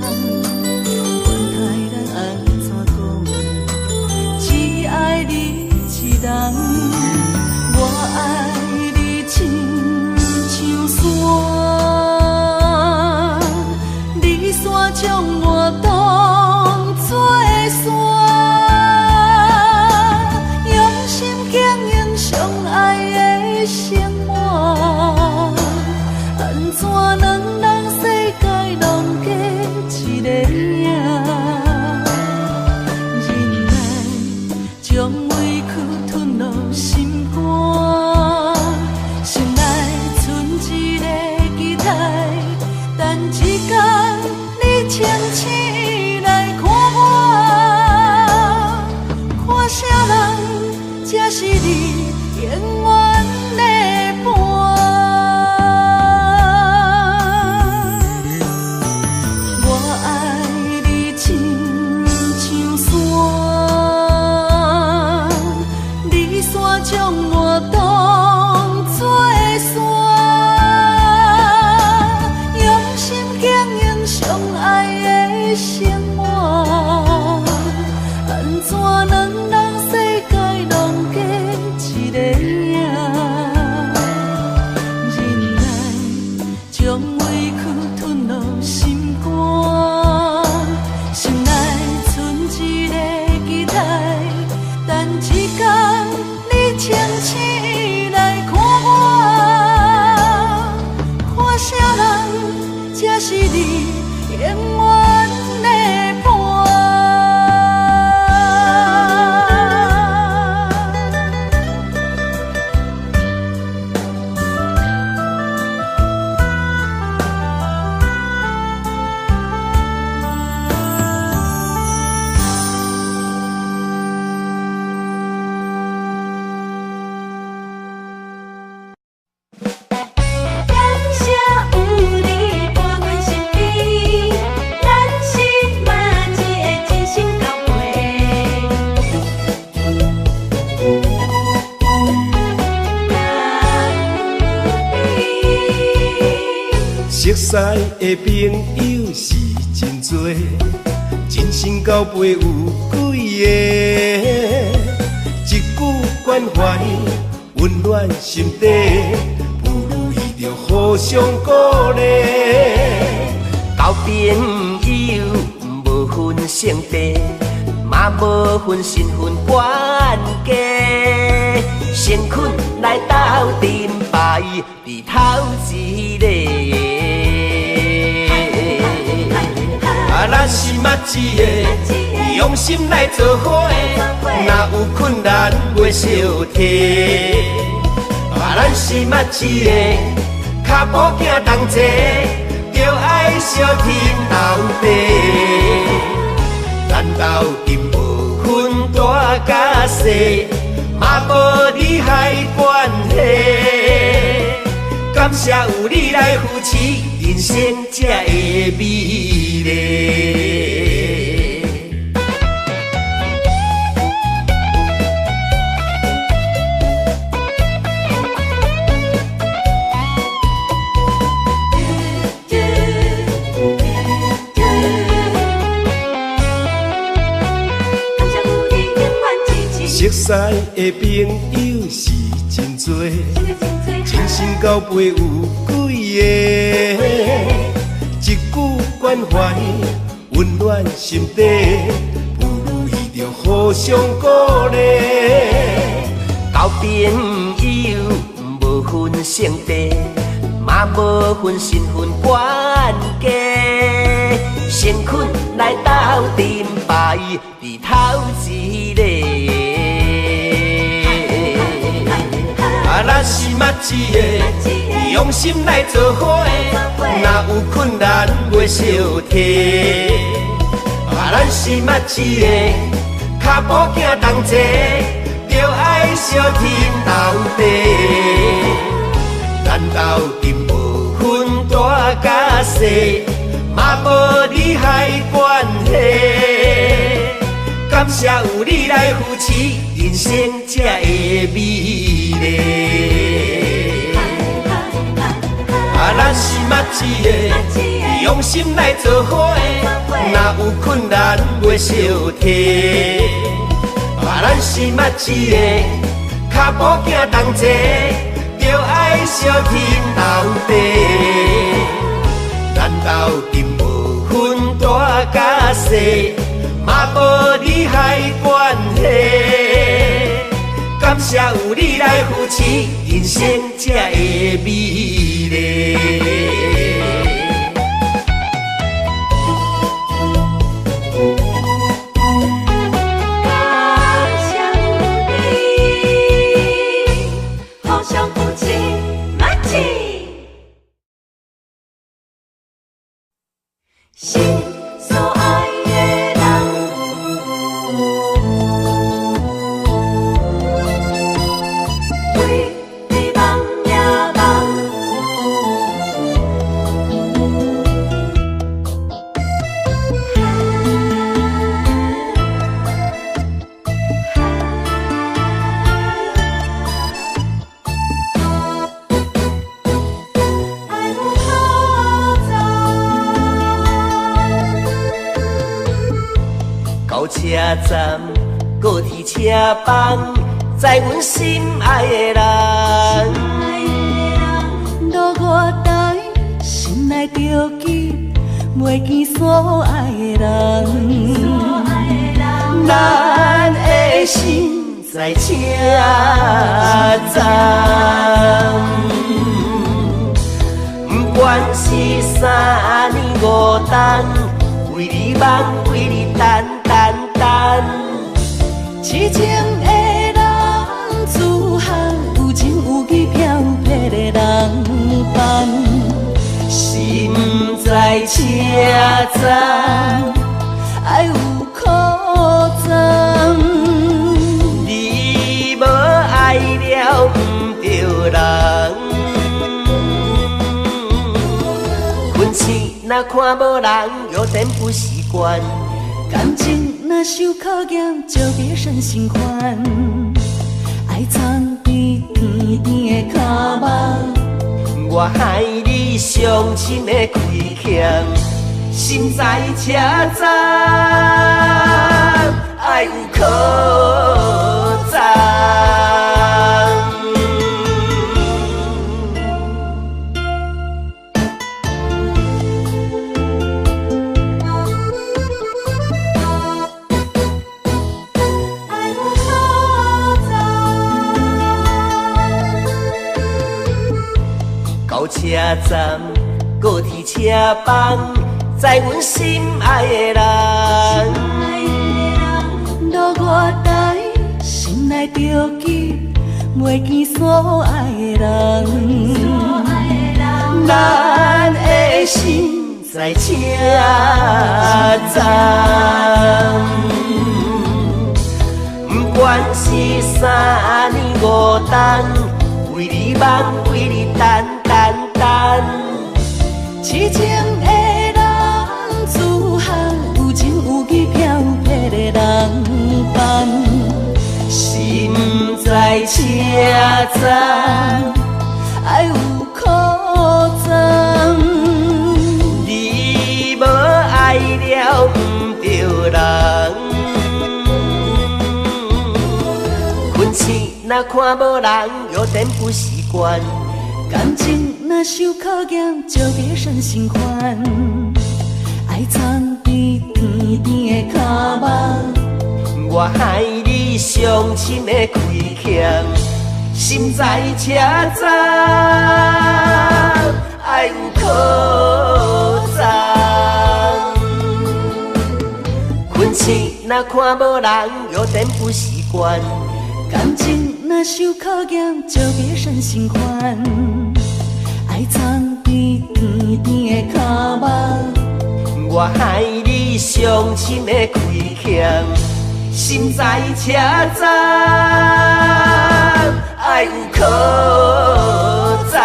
[SPEAKER 2] 问题咱安怎讲？只爱你一人，我爱你亲像山。山将我当作山，用心经营相爱的生
[SPEAKER 3] 熟悉的朋友是真多，真心交陪有几个？一句关怀温暖心底，不如意着互相鼓励。交朋友无分性别，嘛无分身份关系，先困来斗阵牌，伫头一个。咱是嘛一个，用心来做伙，若有困难袂小提。咱是嘛一个，脚步行同齐，着爱相挺斗地。咱斗阵无分大甲细，嘛无利害关系。感谢有你来扶持，人生才会美丽。熟悉的朋友是真多，真心交陪有几个？一句关怀温暖心底，不如意着互相鼓励。交朋友无分性别，嘛无分身份关系，先困来斗阵牌，伫头一个。咱是嘛一个，用心来做伙，若有困难袂小提。咱是嘛一个，脚步行同齐，着爱相挺斗地。咱斗阵无分大甲细，嘛无利害关系。感谢有你来扶持，人生才会美丽。咱是嘛一个，用心来做伙，若有困难袂小提。咱是嘛一个，脚步行同齐，着爱相挺斗地。咱斗阵无分大甲细，嘛无利害关系。感谢有你来扶持，人生才会美丽。
[SPEAKER 2] 感谢有你，互相扶持，默契。心所爱的人，为你梦也梦。爱有好走。
[SPEAKER 3] 到车站，高铁车房，载阮心爱的人。
[SPEAKER 2] 路我台，心内着记，袂见所爱的人。
[SPEAKER 3] 咱的心在车站，不管是三年五冬，为你梦，为你等。
[SPEAKER 2] 痴情的人，自行有情有义飘撇的人放，
[SPEAKER 3] 心在车站，
[SPEAKER 2] 爱有苦惨。
[SPEAKER 3] 你无爱了不着人，分气若看无人，有点不习惯。
[SPEAKER 2] 感情若受考验，就别生心宽。爱藏伫甜甜的脚目，
[SPEAKER 3] 我害你你伤心的亏欠，心在车站，爱有可赞。到车站，高铁车房，载阮心爱的人。
[SPEAKER 2] 路外台，心内着记，袂见所爱的人。
[SPEAKER 3] 咱的心在车站，不管是3年5冬，为你梦，为你等。
[SPEAKER 2] 痴情的人，自行有情有义飘撇的人伴，
[SPEAKER 3] 心在车站，
[SPEAKER 2] 爱有苦衷。
[SPEAKER 3] 你无爱了不着人，困醒若看无人，有点不习惯。
[SPEAKER 2] 感情若受考验，就别生心宽。爱藏伫甜甜的脚目，
[SPEAKER 3] 我害你伤心的亏欠，心在车站，爱有可赞。困醒若看无人，有点不习惯。
[SPEAKER 2] 感情若受考验，就别生心宽。爱藏伫甜甜的脚目，
[SPEAKER 3] 我害你伤心的亏欠，心在车站，爱有可赞。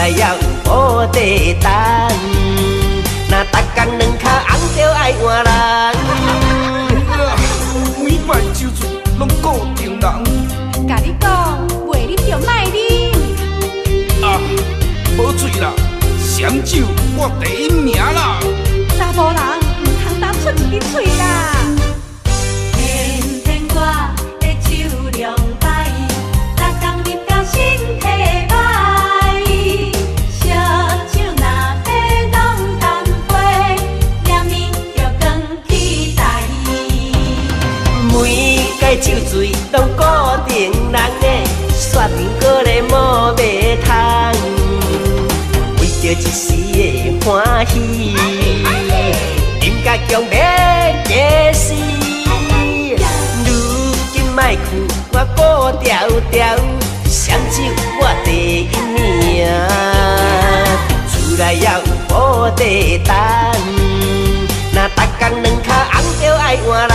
[SPEAKER 3] 来也有无地当。若逐工两脚红就爱换人。
[SPEAKER 8] 每摆酒醉拢固定人。
[SPEAKER 4] 甲你讲，袂啉就卖啉。
[SPEAKER 8] 啊，无醉啦，闪酒我第一名啦。
[SPEAKER 4] 查甫人唔通当出一支嘴啦。
[SPEAKER 2] 天天我的酒量歹，逐工啉到身体歹。烧酒若要弄干杯，念念就光起台。
[SPEAKER 3] 每摆酒醉拢固定人诶，煞甜过咧无卖通，为着一时的欢喜，饮甲强要假死。如今莫去我顾条条，闪酒我第一名，厝内也有无地当，若逐工两脚红就爱换人。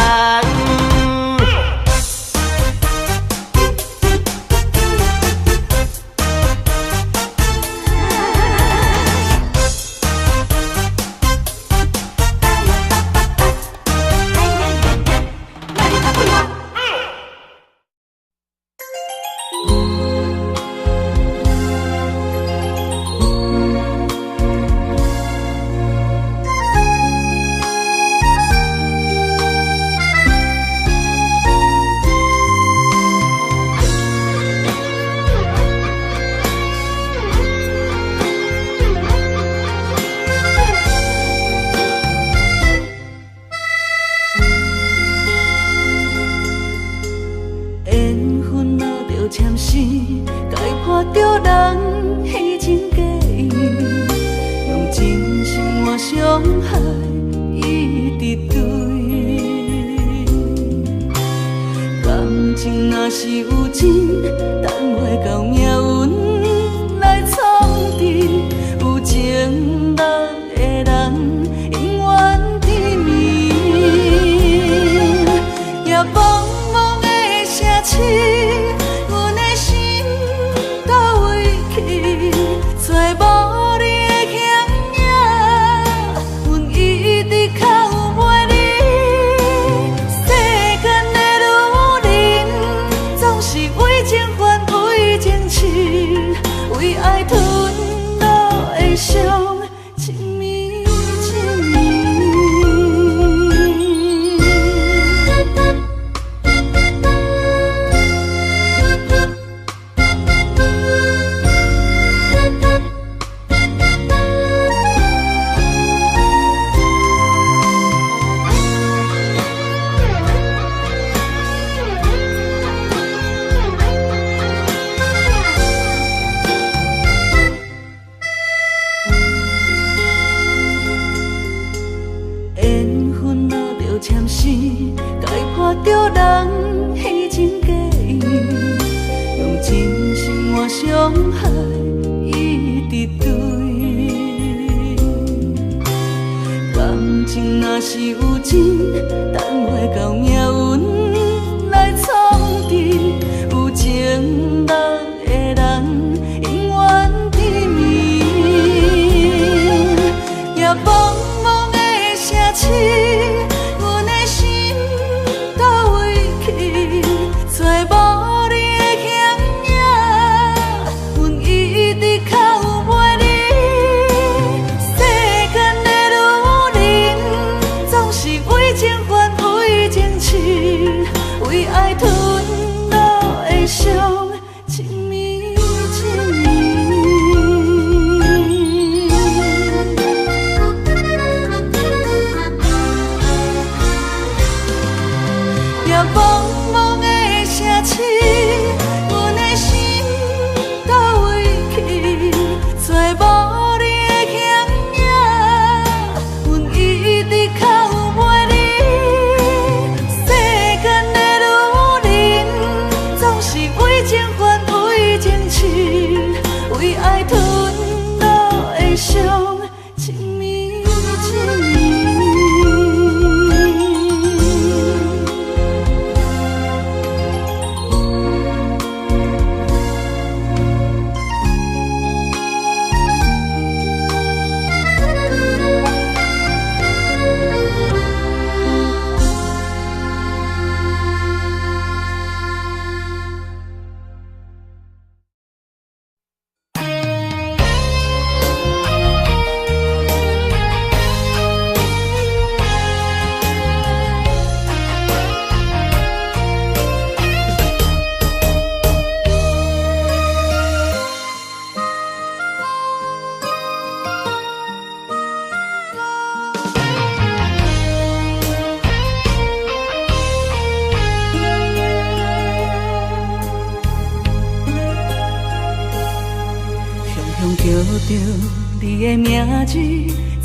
[SPEAKER 2] 你的名字，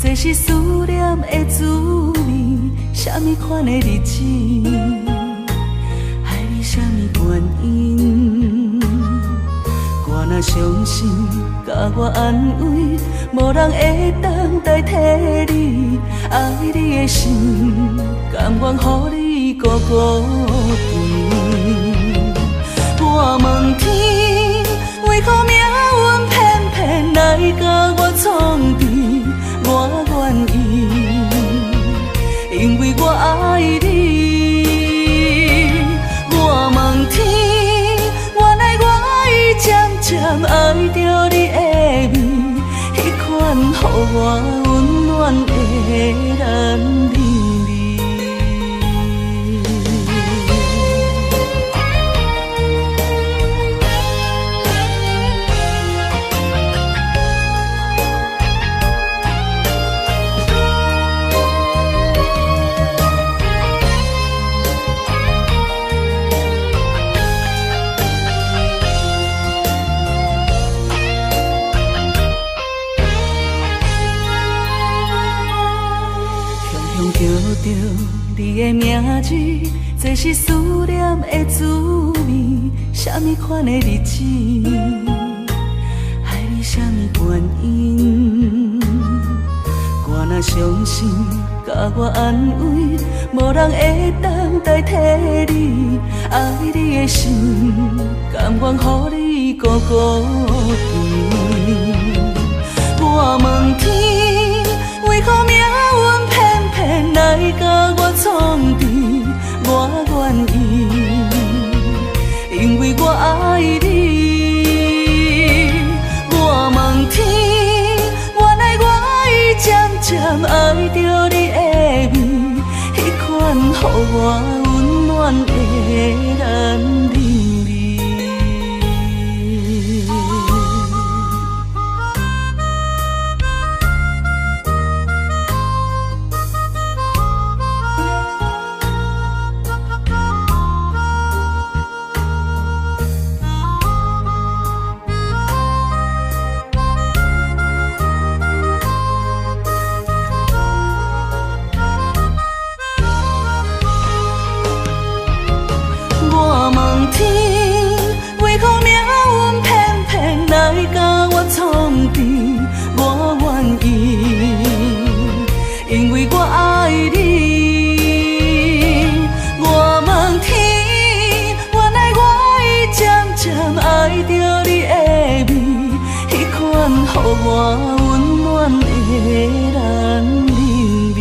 [SPEAKER 2] 这是思念的滋味。什么款的日子，爱你什么原因？我若伤心，甲我安慰，无人会当代替你。爱你的心，甘愿予你孤孤甜。我问天，为何命运偏偏来甲我创治？我愿意，因为我爱你。我问天，原来我已渐渐爱着你的美，迄款予我温暖的男人。叫着你的名字，这是思念的滋味。什么款的日子，爱你什么原因？我若伤心，甲我安慰，无人会当代替你。爱你的心，甘愿予你孤孤甜。我问天，为何命运偏偏来甲我创治？我愿意，因为我爱你。我问天，原来我已渐渐爱着你的美，迄款予我温暖的男人。予我温暖的男人味。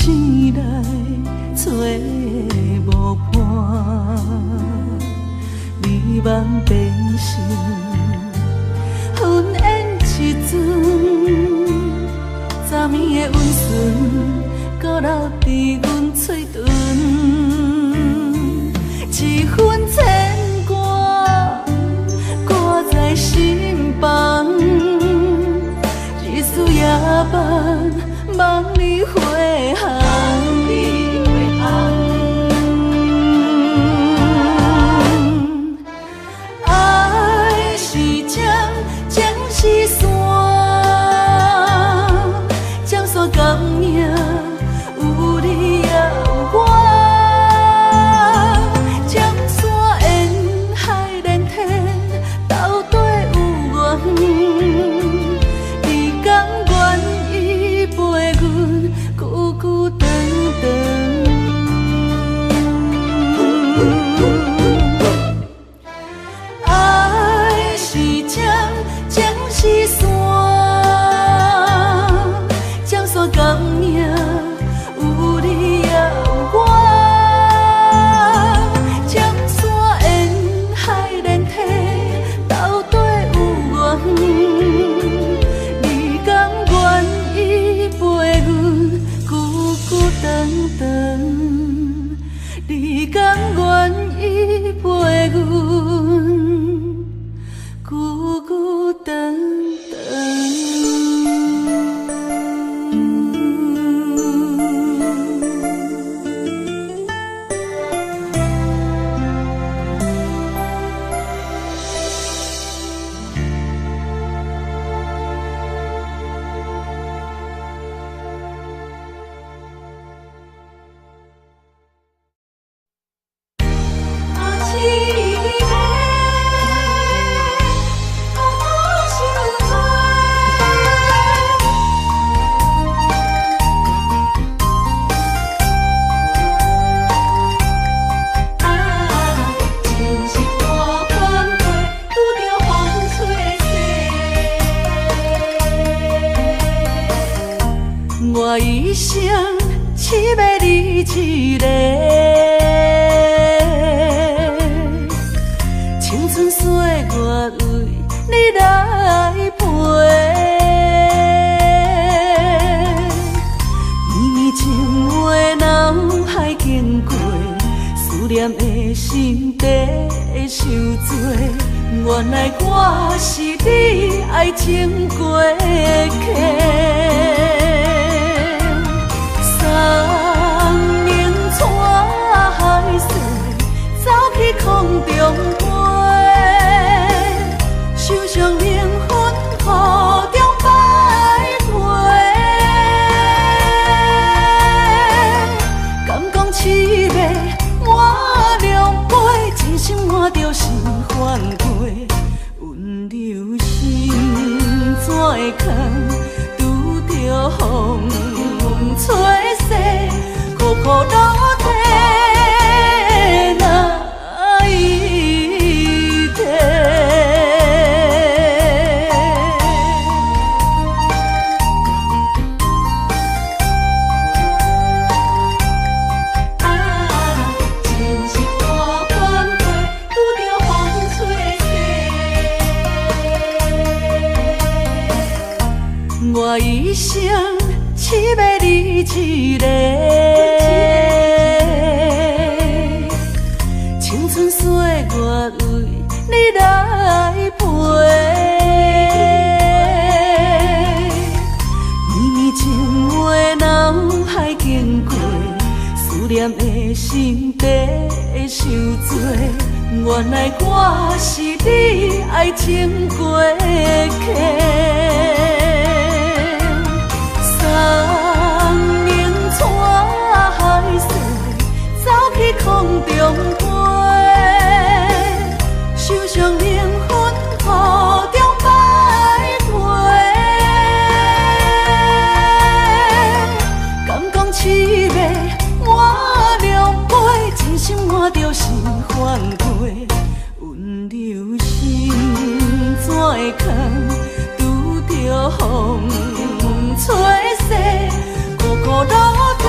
[SPEAKER 2] 醒来找无伴，美梦变成云烟一阵，昨暝的温顺，搁留伫阮嘴唇，一份牵挂挂在心房，日思夜梦，望你回航。爱是江，江是山，江山甘命，有你也有我。江山沿海连天，斗底有缘。你甘愿依陪阮，久久长长。爱是江，江是山，江山甘命，有你也有我。江山沿海连天，斗底有缘。你甘愿依陪阮，久久长长。你甘愿依陪阮，久久长长。我一生只要你一个，青春岁月为你来陪。绵绵情话脑海经过，思念的心底受罪。原来我是你爱情过客。三明带海水，走去空中飞，受伤灵魂雨中徘徊。敢讲凄美满两杯，真心换着心反悔。温柔心怎会空，拄着风吹逝，苦苦落地哪一天？真是大反悔，拄着风吹逝。我一生只要你一个，青春岁月为你来陪。绵绵情话脑海经过，思念的心底受罪。原来我是你爱情过客。三明带海水，走去空中飞，受伤灵魂雨中徘徊。敢讲凄美满两杯，真心换着心反悔。温柔心怎会空，拄着风吹逝，苦苦落地。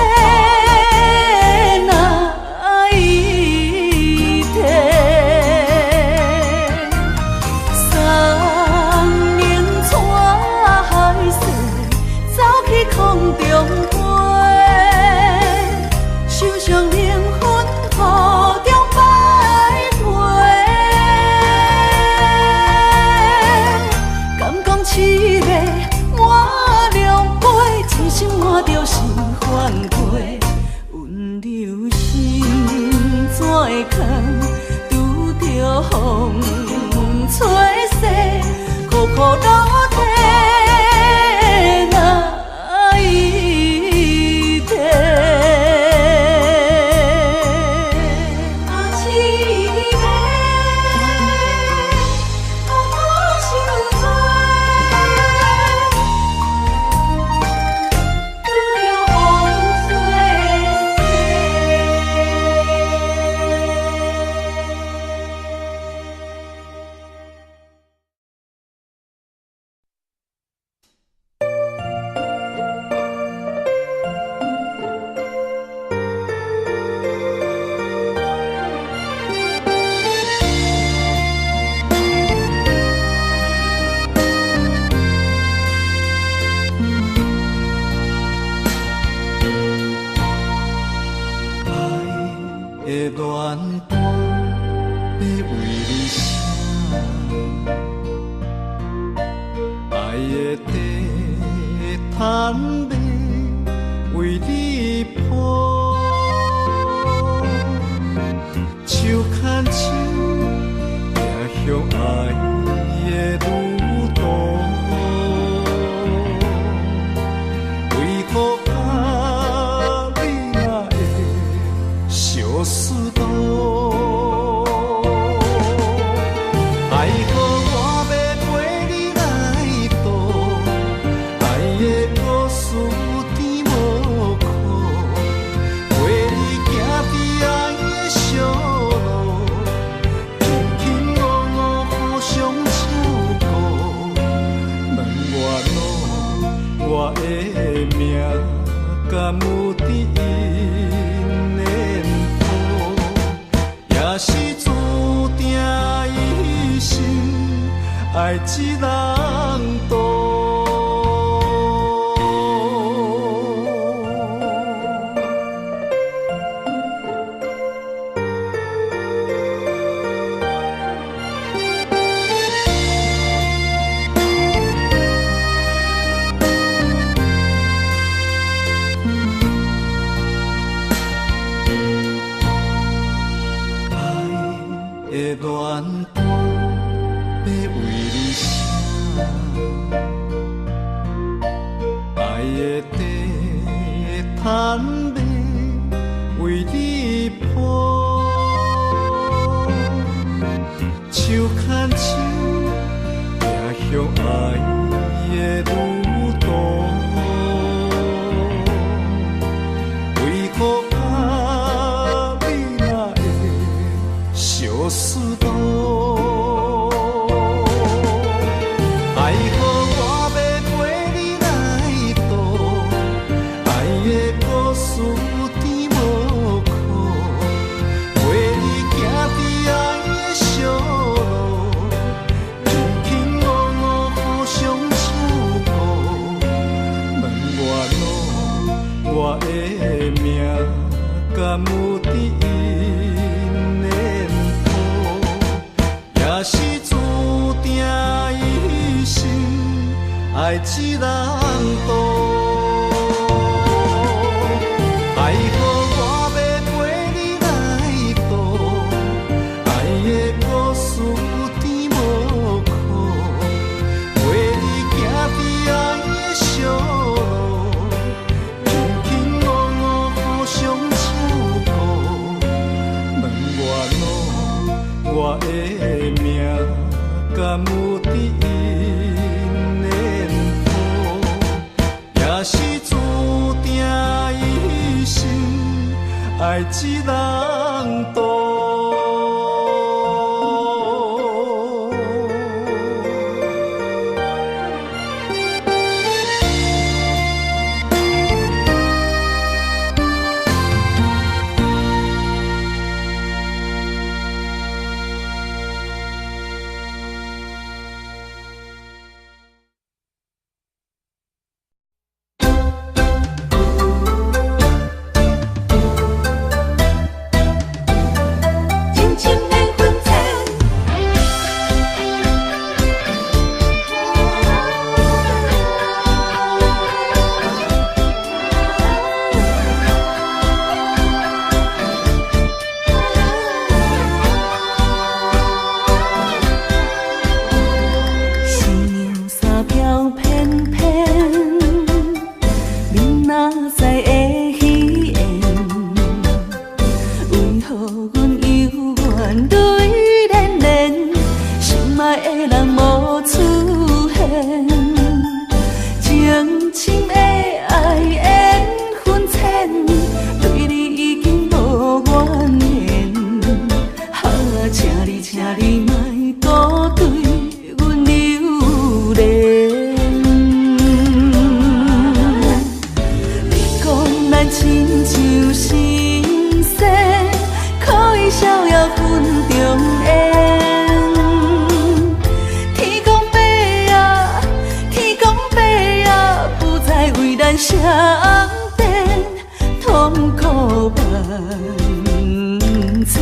[SPEAKER 2] 切，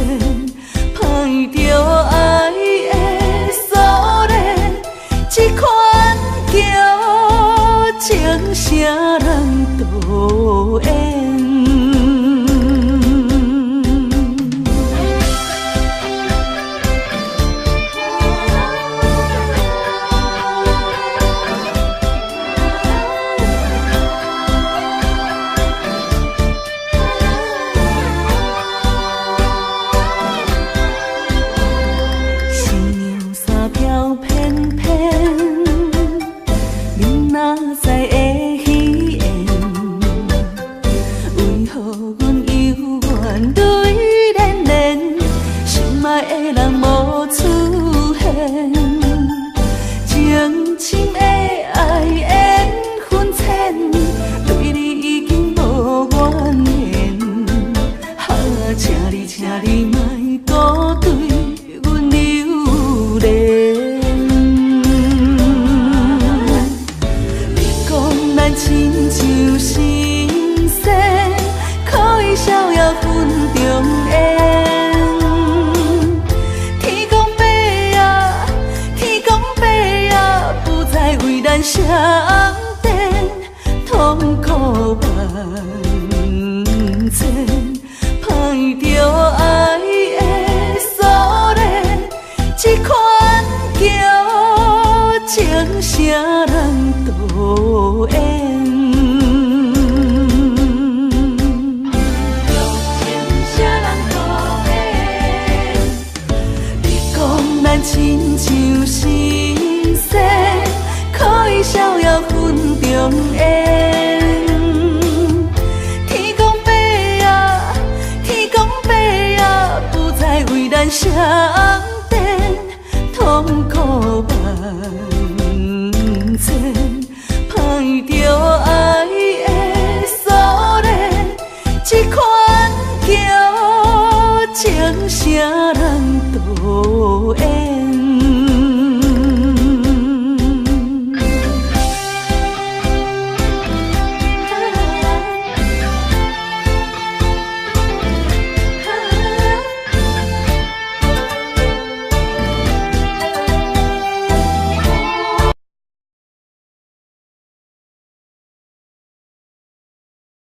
[SPEAKER 2] 歹着爱的锁链，这款叫情啥人都缘。相变痛苦万千，歹着爱的锁链，这款叫情啥人都缘。你讲咱亲像神仙。可以逍遥云中缘，天公伯啊，天公伯啊，不再为咱相。